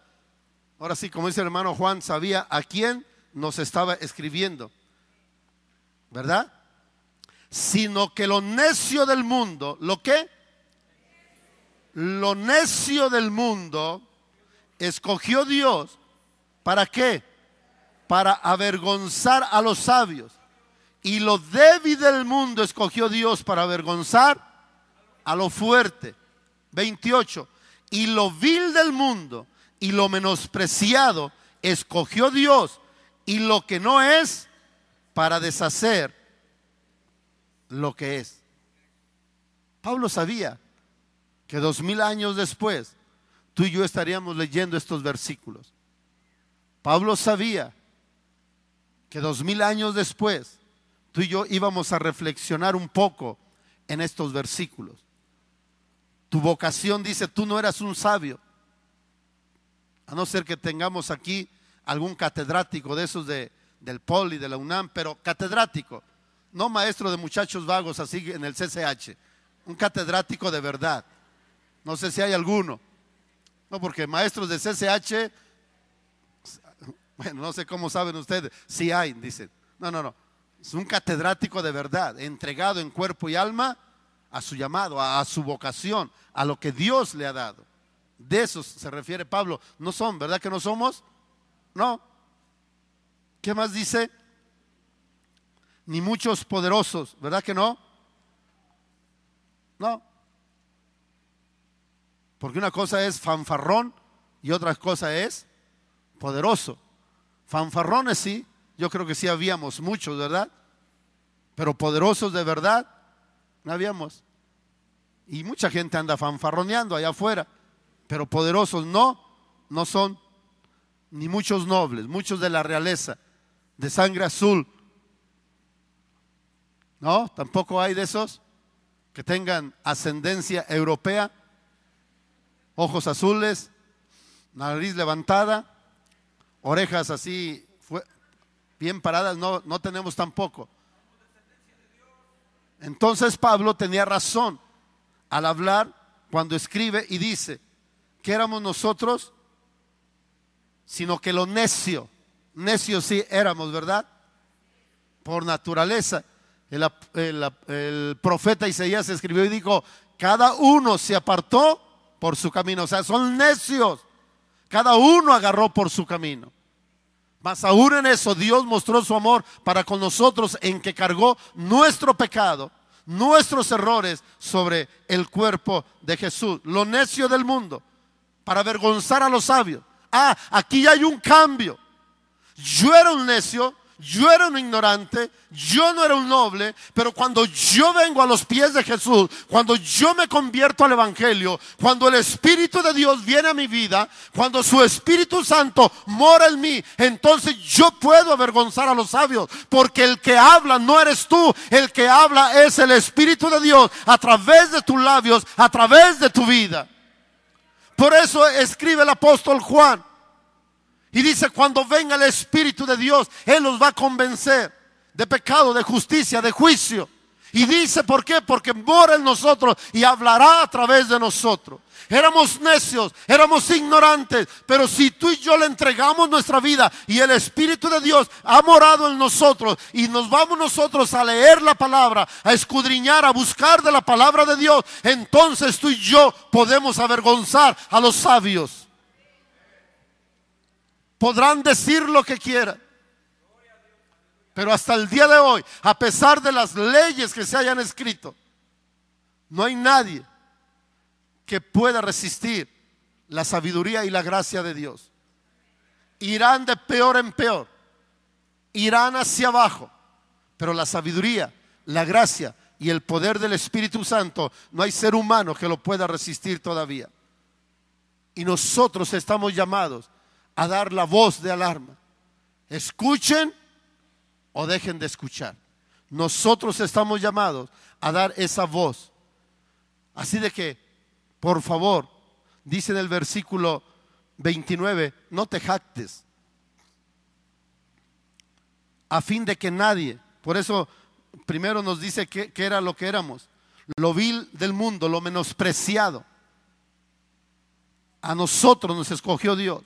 Ahora sí, como dice el hermano Juan, sabía a quién nos estaba escribiendo, ¿verdad? Sino que lo necio del mundo, ¿lo qué? Lo necio del mundo escogió Dios. ¿Para qué? Para avergonzar a los sabios. Y lo débil del mundo escogió Dios para avergonzar a lo fuerte. 28. y lo vil del mundo y lo menospreciado escogió Dios, y lo que no es, para deshacer lo que es. Pablo sabía que 2000 años después tú y yo estaríamos leyendo estos versículos. Pablo sabía que 2000 años después tú y yo íbamos a reflexionar un poco en estos versículos. Tu vocación, dice, tú no eras un sabio, a no ser que tengamos aquí algún catedrático de esos del Poli, de la UNAM, pero catedrático, no maestro de muchachos vagos así en el CCH, un catedrático de verdad. No sé si hay alguno. No, porque maestros de CCH, bueno, no sé cómo saben ustedes, sí hay, dicen. No, es un catedrático de verdad, entregado en cuerpo y alma a su llamado, a su vocación, a lo que Dios le ha dado. De esos se refiere Pablo. No son, ¿verdad que no somos? No. ¿Qué más dice? Ni muchos poderosos, ¿verdad que no? No. Porque una cosa es fanfarrón y otra cosa es poderoso. Fanfarrones sí, yo creo que sí habíamos muchos, ¿verdad? Pero poderosos de verdad no habíamos. Y mucha gente anda fanfarroneando allá afuera, pero poderosos no son. Ni muchos nobles, muchos de la realeza, de sangre azul. No, tampoco hay de esos que tengan ascendencia europea, ojos azules, nariz levantada, orejas así bien paradas. No tenemos tampoco. Entonces Pablo tenía razón al hablar cuando escribe y dice que éramos nosotros, sino que lo necio, necios sí éramos, ¿verdad? Por naturaleza. El profeta Isaías escribió y dijo, cada uno se apartó por su camino. O sea, son necios. Cada uno agarró por su camino. Mas aún en eso Dios mostró su amor para con nosotros, en que cargó nuestro pecado, nuestros errores sobre el cuerpo de Jesús. Lo necio del mundo, para avergonzar a los sabios. Aquí hay un cambio. Yo era un necio, yo era un ignorante, yo no era un noble, pero cuando yo vengo a los pies de Jesús, cuando yo me convierto al Evangelio, cuando el Espíritu de Dios viene a mi vida, cuando su Espíritu Santo mora en mí, entonces yo puedo avergonzar a los sabios, porque el que habla no eres tú, el que habla es el Espíritu de Dios a través de tus labios, a través de tu vida. Por eso escribe el apóstol Juan y dice, cuando venga el Espíritu de Dios, Él los va a convencer de pecado, de justicia, de juicio. Y dice, ¿por qué? Porque mora en nosotros y hablará a través de nosotros. Éramos necios, éramos ignorantes, pero si tú y yo le entregamos nuestra vida y el Espíritu de Dios ha morado en nosotros y nos vamos nosotros a leer la palabra, a escudriñar, a buscar de la palabra de Dios, entonces tú y yo podemos avergonzar a los sabios. Podrán decir lo que quieran, pero hasta el día de hoy, a pesar de las leyes que se hayan escrito, no hay nadie que pueda resistir la sabiduría y la gracia de Dios. Irán de peor en peor, irán hacia abajo, pero la sabiduría, la gracia y el poder del Espíritu Santo, no hay ser humano que lo pueda resistir todavía. Y nosotros estamos llamados a dar la voz de alarma. Escuchen o dejen de escuchar. Nosotros estamos llamados a dar esa voz. Así de que, por favor, dice en el versículo 29, no te jactes, a fin de que nadie, por eso primero nos dice que era lo que éramos, lo vil del mundo, lo menospreciado. A nosotros nos escogió Dios,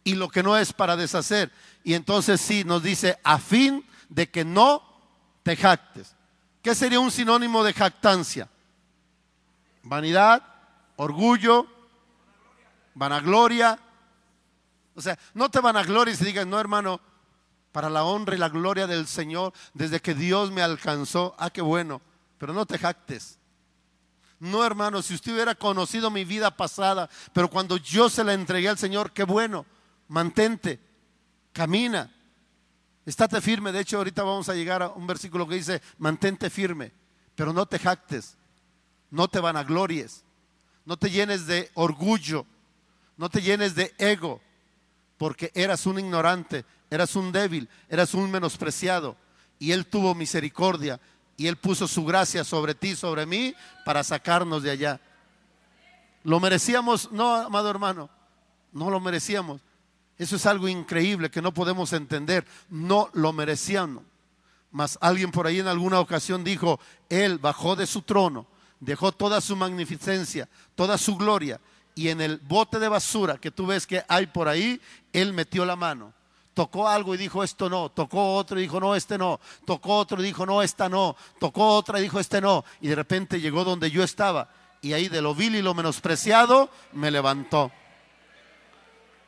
y lo que no es, para deshacer. Y entonces sí nos dice, a fin de que no te jactes. ¿Qué sería un sinónimo de jactancia? Vanidad, orgullo, vanagloria. O sea, no te vanaglories y digas, no, hermano, para la honra y la gloria del Señor, desde que Dios me alcanzó, qué bueno, pero no te jactes. No, hermano, si usted hubiera conocido mi vida pasada, pero cuando yo se la entregué al Señor, qué bueno, mantente, camina, estate firme. De hecho, ahorita vamos a llegar a un versículo que dice, mantente firme, pero no te jactes, no te vanaglories, no te llenes de orgullo, no te llenes de ego, porque eras un ignorante, eras un débil, eras un menospreciado, y Él tuvo misericordia, y Él puso su gracia sobre ti, sobre mí, para sacarnos de allá. ¿Lo merecíamos? No, amado hermano, no lo merecíamos. Eso es algo increíble que no podemos entender. No lo merecíamos. Mas alguien por ahí en alguna ocasión dijo, Él bajó de su trono, dejó toda su magnificencia, toda su gloria, y en el bote de basura que tú ves que hay por ahí, Él metió la mano. Tocó algo y dijo, esto no. Tocó otro y dijo, no, este no. Tocó otro y dijo, no, esta no. Tocó otra y dijo, este no. Y de repente llegó donde yo estaba, y ahí de lo vil y lo menospreciado me levantó.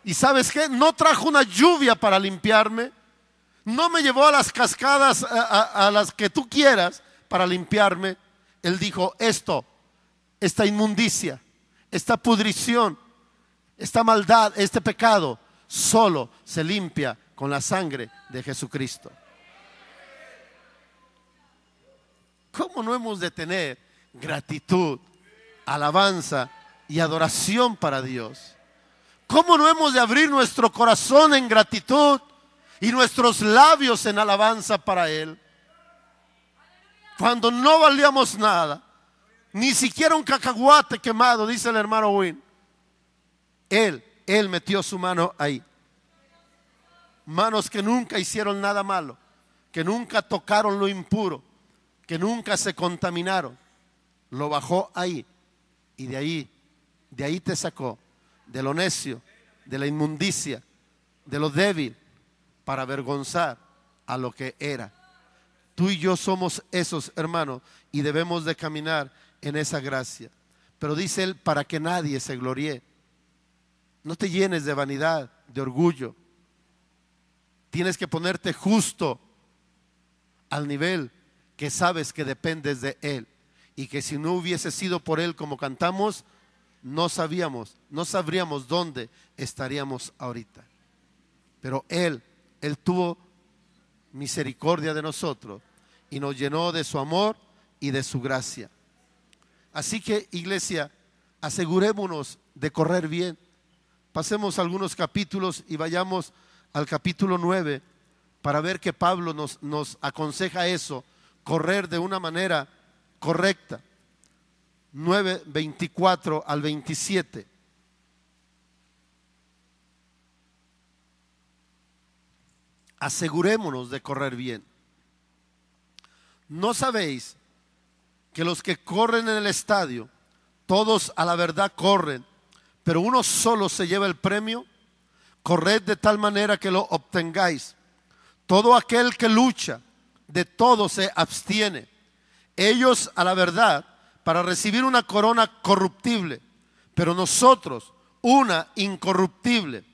¿Y sabes qué? No trajo una lluvia para limpiarme, no me llevó a las cascadas a las que tú quieras para limpiarme. Él dijo, esta inmundicia, esta pudrición, esta maldad, este pecado, solo se limpia con la sangre de Jesucristo. ¿Cómo no hemos de tener gratitud, alabanza y adoración para Dios? ¿Cómo no hemos de abrir nuestro corazón en gratitud y nuestros labios en alabanza para Él? Cuando no valíamos nada, ni siquiera un cacahuate quemado, dice el hermano Win, Él metió su mano ahí. Manos que nunca hicieron nada malo, que nunca tocaron lo impuro, que nunca se contaminaron. Lo bajó ahí, y de ahí te sacó, de lo necio, de la inmundicia, de lo débil, para avergonzar a lo que era. Tú y yo somos esos, hermanos, y debemos de caminar en esa gracia. Pero dice Él, para que nadie se gloríe. No te llenes de vanidad, de orgullo. Tienes que ponerte justo al nivel que sabes que dependes de Él, y que si no hubiese sido por Él, como cantamos, no sabríamos dónde estaríamos ahorita. Pero Él tuvo misericordia de nosotros y nos llenó de su amor y de su gracia. Así que, iglesia, asegurémonos de correr bien. Pasemos algunos capítulos y vayamos al capítulo 9 para ver que Pablo nos aconseja eso, correr de una manera correcta. 9, 24 al 27. Asegurémonos de correr bien. ¿No sabéis que los que corren en el estadio, todos a la verdad corren, pero uno solo se lleva el premio? Corred de tal manera que lo obtengáis. Todo aquel que lucha, de todo se abstiene. Ellos a la verdad, para recibir una corona corruptible, pero nosotros una incorruptible.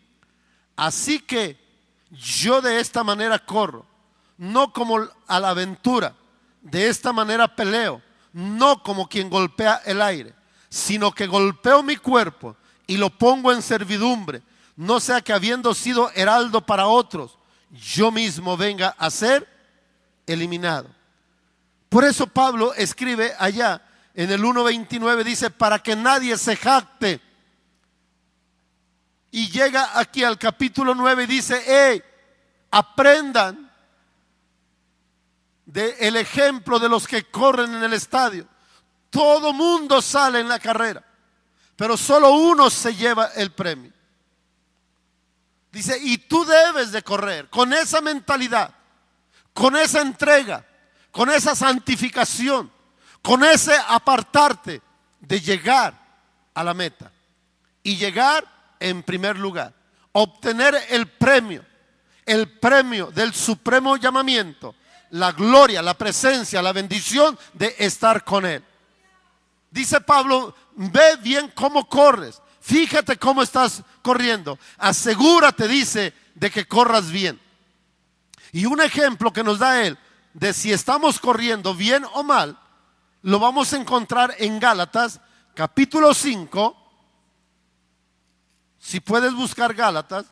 Así que yo de esta manera corro, no como a la aventura, de esta manera peleo, no como quien golpea el aire, sino que golpeo mi cuerpo y lo pongo en servidumbre, no sea que habiendo sido heraldo para otros, yo mismo venga a ser eliminado. Por eso Pablo escribe allá en el 1:29, dice, para que nadie se jacte. Y llega aquí al capítulo 9 y dice, aprendan del ejemplo de los que corren en el estadio. Todo mundo sale en la carrera, pero solo uno se lleva el premio. Dice, y tú debes de correr con esa mentalidad, con esa entrega, con esa santificación, con ese apartarte de llegar a la meta y llegar en primer lugar, obtener el premio del supremo llamamiento, la gloria, la presencia, la bendición de estar con Él. Dice Pablo, ve bien cómo corres, fíjate cómo estás corriendo, asegúrate, dice, de que corras bien. Y un ejemplo que nos da Él de si estamos corriendo bien o mal, lo vamos a encontrar en Gálatas, capítulo 5. Si puedes buscar Gálatas,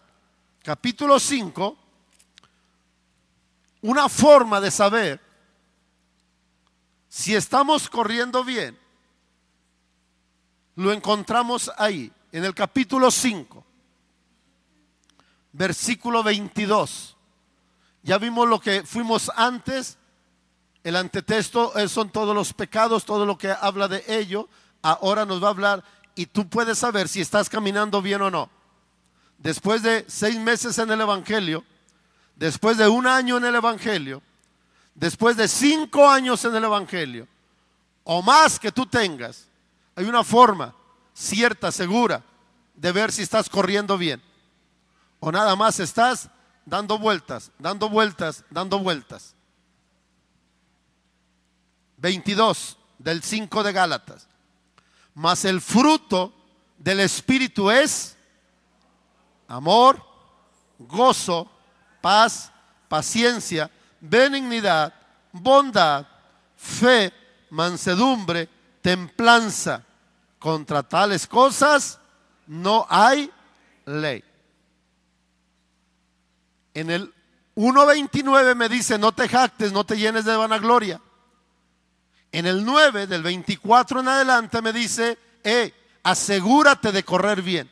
capítulo 5, una forma de saber si estamos corriendo bien, lo encontramos ahí, en el capítulo 5, versículo 22. Ya vimos lo que fuimos antes. El antetexto son todos los pecados, todo lo que habla de ello. Ahora nos va a hablar y tú puedes saber si estás caminando bien o no. Después de 6 meses en el Evangelio, después de 1 año en el Evangelio, después de 5 años en el Evangelio, o más que tú tengas, hay una forma cierta, segura, de ver si estás corriendo bien. O nada más estás dando vueltas, dando vueltas, dando vueltas. 22 del 5 de Gálatas. Mas el fruto del Espíritu es amor, gozo, paz, paciencia, benignidad, bondad, fe, mansedumbre, templanza. Contra tales cosas no hay ley. En el 1:29 me dice: no te jactes, no te llenes de vanagloria. En el 9 del 24 en adelante me dice: asegúrate de correr bien.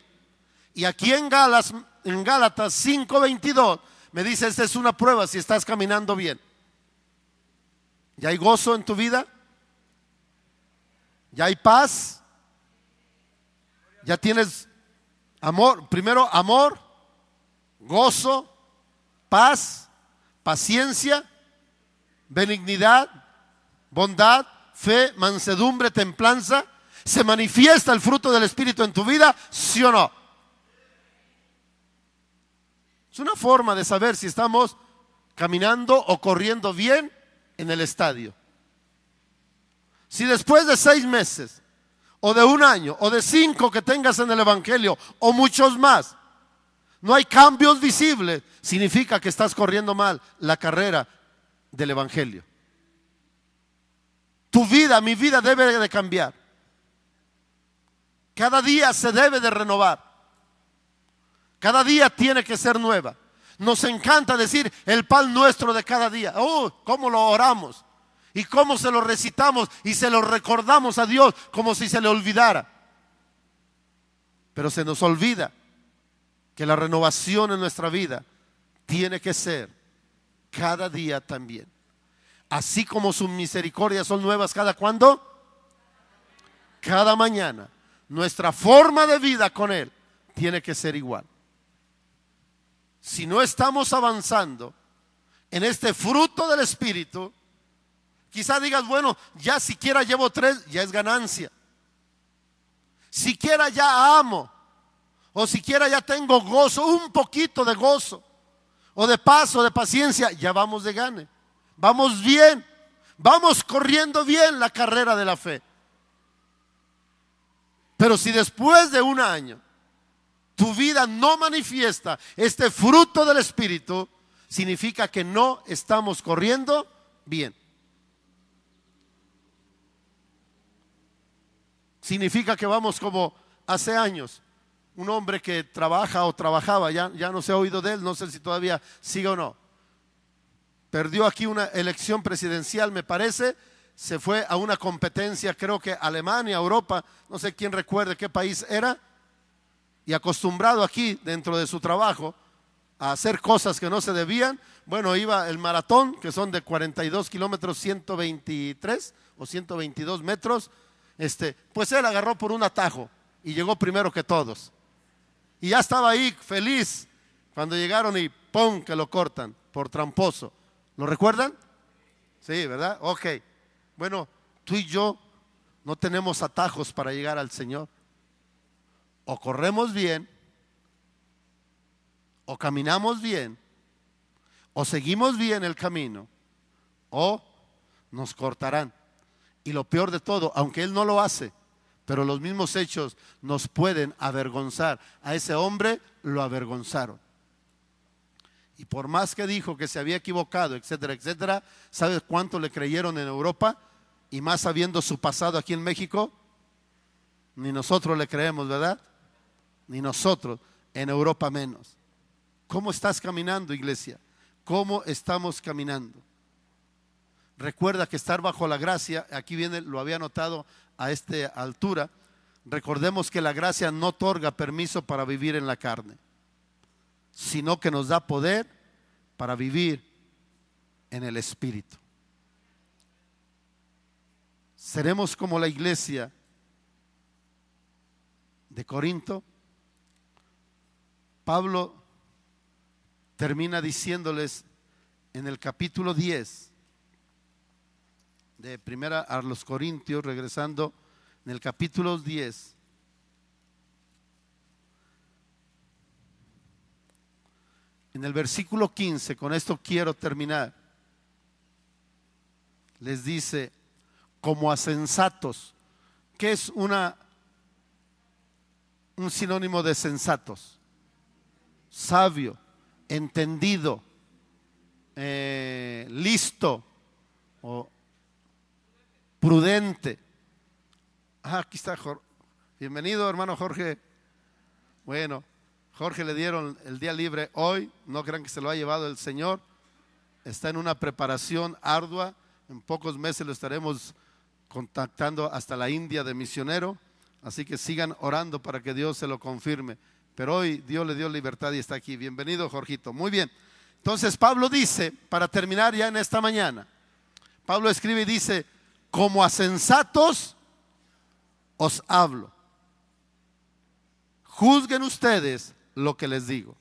Y aquí en Gálatas 5:22 me dice: esta es una prueba si estás caminando bien. ¿Ya hay gozo en tu vida? ¿Ya hay paz? ¿Ya tienes amor? Primero amor, gozo, paz, paciencia, benignidad, bondad, fe, mansedumbre, templanza. ¿Se manifiesta el fruto del Espíritu en tu vida? ¿Sí o no? Es una forma de saber si estamos caminando o corriendo bien en el estadio. Si después de 6 meses, o de 1 año, o de 5 que tengas en el Evangelio, o muchos más, no hay cambios visibles, significa que estás corriendo mal la carrera del Evangelio. Tu vida, mi vida debe de cambiar. Cada día se debe de renovar. Cada día tiene que ser nueva. Nos encanta decir el pan nuestro de cada día. Cómo lo oramos y cómo se lo recitamos y se lo recordamos a Dios como si se le olvidara. Pero se nos olvida que la renovación en nuestra vida tiene que ser cada día también. Así como sus misericordias son nuevas cada cuando, cada mañana. Nuestra forma de vida con Él tiene que ser igual. Si no estamos avanzando en este fruto del Espíritu, quizá digas: bueno, ya siquiera llevo 3, ya es ganancia. Siquiera ya amo, o siquiera ya tengo gozo, un poquito de gozo, o de paz, o de paciencia, ya vamos de gane. Vamos bien, vamos corriendo bien la carrera de la fe. Pero si después de 1 año tu vida no manifiesta este fruto del Espíritu, significa que no estamos corriendo bien. Significa que vamos como hace años. Un hombre que trabaja o trabajaba, ya no se ha oído de él, no sé si todavía sigue o no. Perdió aquí una elección presidencial, me parece. Se fue a una competencia, creo que Alemania, Europa, no sé quién recuerde qué país era. Y acostumbrado aquí, dentro de su trabajo, a hacer cosas que no se debían. Bueno, iba el maratón, que son de 42 kilómetros, 123 o 122 metros. Pues él agarró por un atajo y llegó primero que todos. Y ya estaba ahí feliz cuando llegaron y ¡pum!, que lo cortan por tramposo. ¿Lo recuerdan? Sí, ¿verdad? Ok. Bueno, tú y yo no tenemos atajos para llegar al Señor. O corremos bien, o caminamos bien, o seguimos bien el camino, o nos cortarán. Y lo peor de todo, aunque Él no lo hace, pero los mismos hechos nos pueden avergonzar. A ese hombre lo avergonzaron. Y por más que dijo que se había equivocado, etcétera, etcétera, ¿sabes cuánto le creyeron en Europa? y más sabiendo su pasado aquí en México, ni nosotros le creemos, ¿verdad? Ni nosotros, en Europa menos. ¿Cómo estás caminando, iglesia? ¿Cómo estamos caminando? Recuerda que estar bajo la gracia, aquí viene, lo había notado a esta altura, recordemos que la gracia no otorga permiso para vivir en la carne, sino que nos da poder para vivir en el Espíritu. Seremos como la iglesia de Corinto. Pablo termina diciéndoles en el capítulo 10 de primera a los Corintios, regresando en el capítulo 10, en el versículo 15, con esto quiero terminar, les dice, como a sensatos. ¿Qué es un sinónimo de sensatos? Sabio, entendido, listo o prudente. Aquí está Jorge. Bienvenido, hermano Jorge. Bueno, Jorge le dieron el día libre hoy. No crean que se lo ha llevado el Señor. Está en una preparación ardua. En pocos meses lo estaremos contactando hasta la India de misionero. Así que sigan orando para que Dios se lo confirme. Pero hoy Dios le dio libertad y está aquí. Bienvenido, Jorgito. Muy bien. Entonces Pablo dice, para terminar ya en esta mañana, Pablo escribe y dice, como a sensatos os hablo. Juzguen ustedes lo que les digo.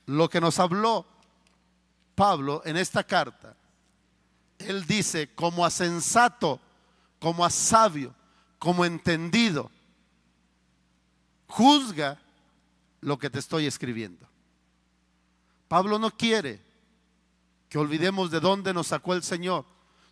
Lo que nos habló Pablo en esta carta, él dice, como a sensato, como a sabio, como entendido, juzga lo que te estoy escribiendo. Pablo no quiere que olvidemos de dónde nos sacó el Señor.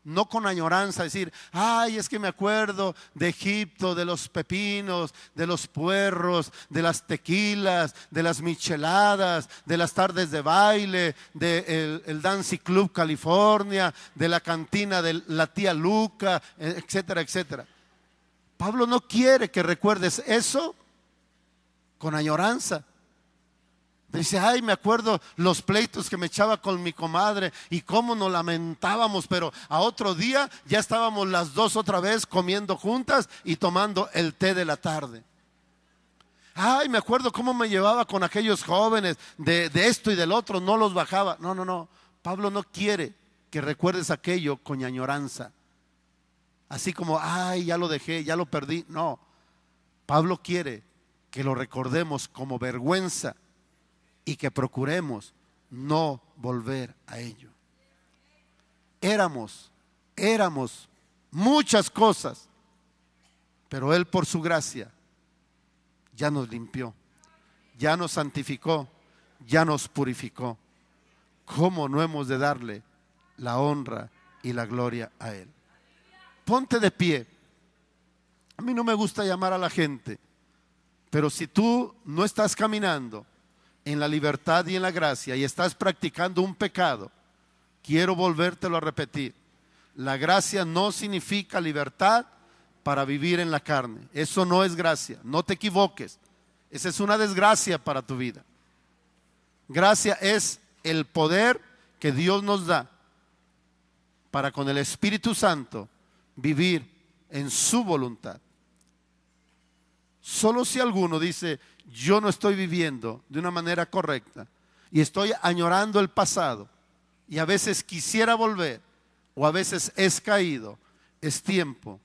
No con añoranza decir, ay, es que me acuerdo de Egipto, de los pepinos, de los puerros, de las tequilas, de las micheladas, de las tardes de baile, del Dancing Club California, de la cantina de la tía Luca, etcétera, etcétera. Pablo no quiere que recuerdes eso con añoranza. Dice, ay, me acuerdo los pleitos que me echaba con mi comadre y cómo nos lamentábamos, pero a otro día ya estábamos las dos otra vez comiendo juntas y tomando el té de la tarde. Ay, me acuerdo cómo me llevaba con aquellos jóvenes de esto y del otro, no los bajaba. No. Pablo no quiere que recuerdes aquello con añoranza. Así como, ay, ya lo dejé, ya lo perdí. No, Pablo quiere que lo recordemos como vergüenza y que procuremos no volver a ello. Éramos muchas cosas, pero Él por su gracia ya nos limpió, ya nos santificó, ya nos purificó. ¿Cómo no hemos de darle la honra y la gloria a Él? Ponte de pie. A mí no me gusta llamar a la gente, pero si tú no estás caminando en la libertad y en la gracia y estás practicando un pecado, quiero volvértelo a repetir. La gracia no significa libertad para vivir en la carne. Eso no es gracia, no te equivoques. Esa es una desgracia para tu vida. Gracia es el poder que Dios nos da para con el Espíritu Santo vivir en su voluntad. Solo si alguno dice, yo no estoy viviendo de una manera correcta y estoy añorando el pasado y a veces quisiera volver o a veces es caído, es tiempo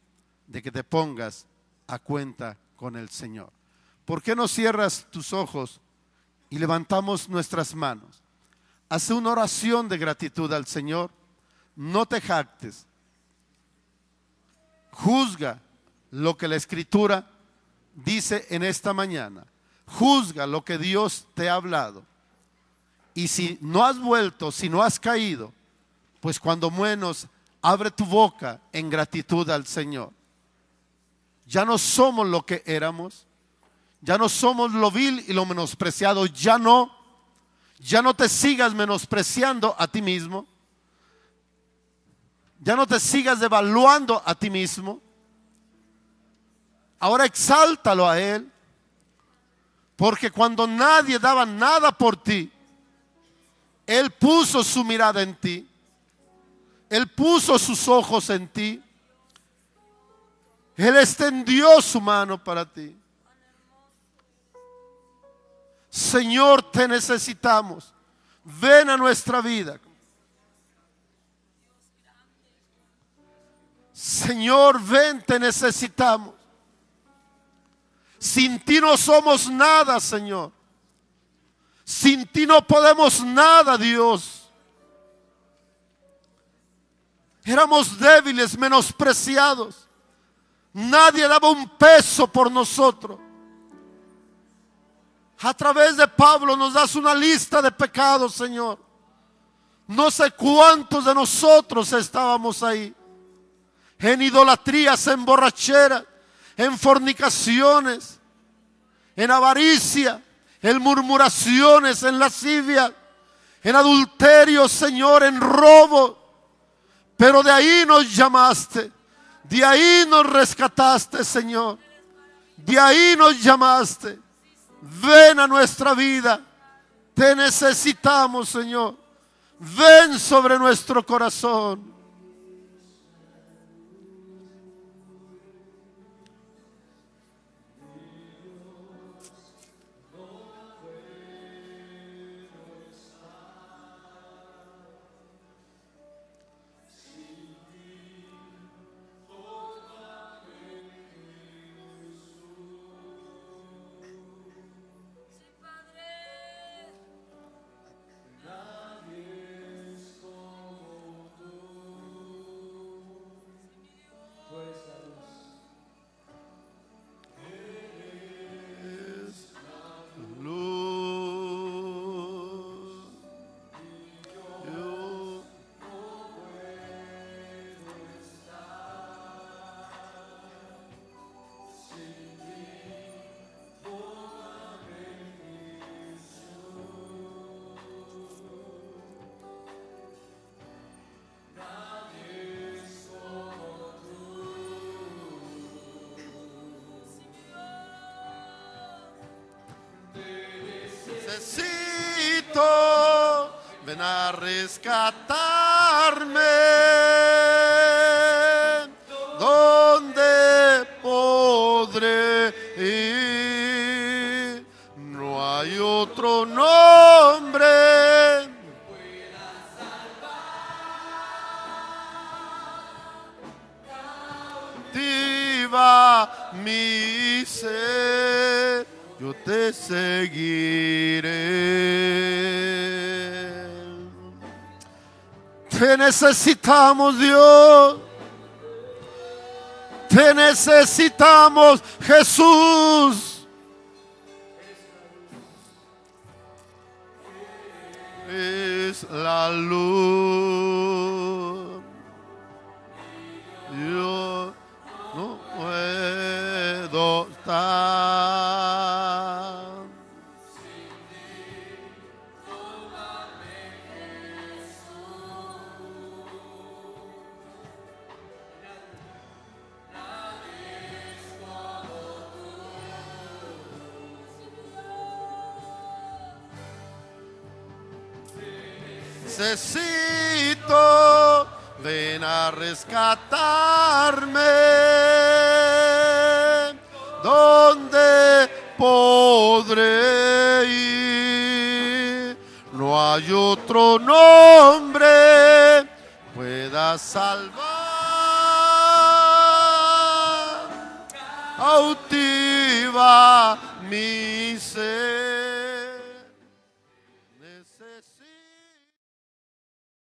de que te pongas a cuenta con el Señor. ¿Por qué no cierras tus ojos y levantamos nuestras manos? Haz una oración de gratitud al Señor. No te jactes. Juzga lo que la Escritura dice en esta mañana. Juzga lo que Dios te ha hablado. Y si no has vuelto, si no has caído, pues cuando menos abre tu boca en gratitud al Señor. Ya no somos lo que éramos. Ya no somos lo vil y lo menospreciado. Ya no te sigas menospreciando a ti mismo. Ya no te sigas devaluando a ti mismo. Ahora exáltalo a Él. Porque cuando nadie daba nada por ti, Él puso su mirada en ti. Él puso sus ojos en ti. Él extendió su mano para ti. Señor, te necesitamos. Ven a nuestra vida. Señor, ven, te necesitamos. Sin ti no somos nada, Señor. Sin ti no podemos nada, Dios. Éramos débiles, menospreciados. Nadie daba un peso por nosotros. A través de Pablo nos das una lista de pecados, Señor. No sé cuántos de nosotros estábamos ahí. En idolatrías, en borracheras, en fornicaciones, en avaricia, en murmuraciones, en lascivia, en adulterio, Señor, en robo. Pero de ahí nos llamaste, de ahí nos rescataste, Señor. De ahí nos llamaste. Ven a nuestra vida. Te necesitamos, Señor. Ven sobre nuestro corazón. Necesito, ven a rescatarme. ¿Dónde podré ir? No hay otro nombre. Viva mi ser. Yo te seguiré. Te necesitamos, Dios. Te necesitamos, Jesús. Es la luz. Yo no puedo estar. Necesito, ven a rescatarme. ¿Dónde podré ir? No hay otro nombre pueda salvar. Cautiva mi ser. Necesito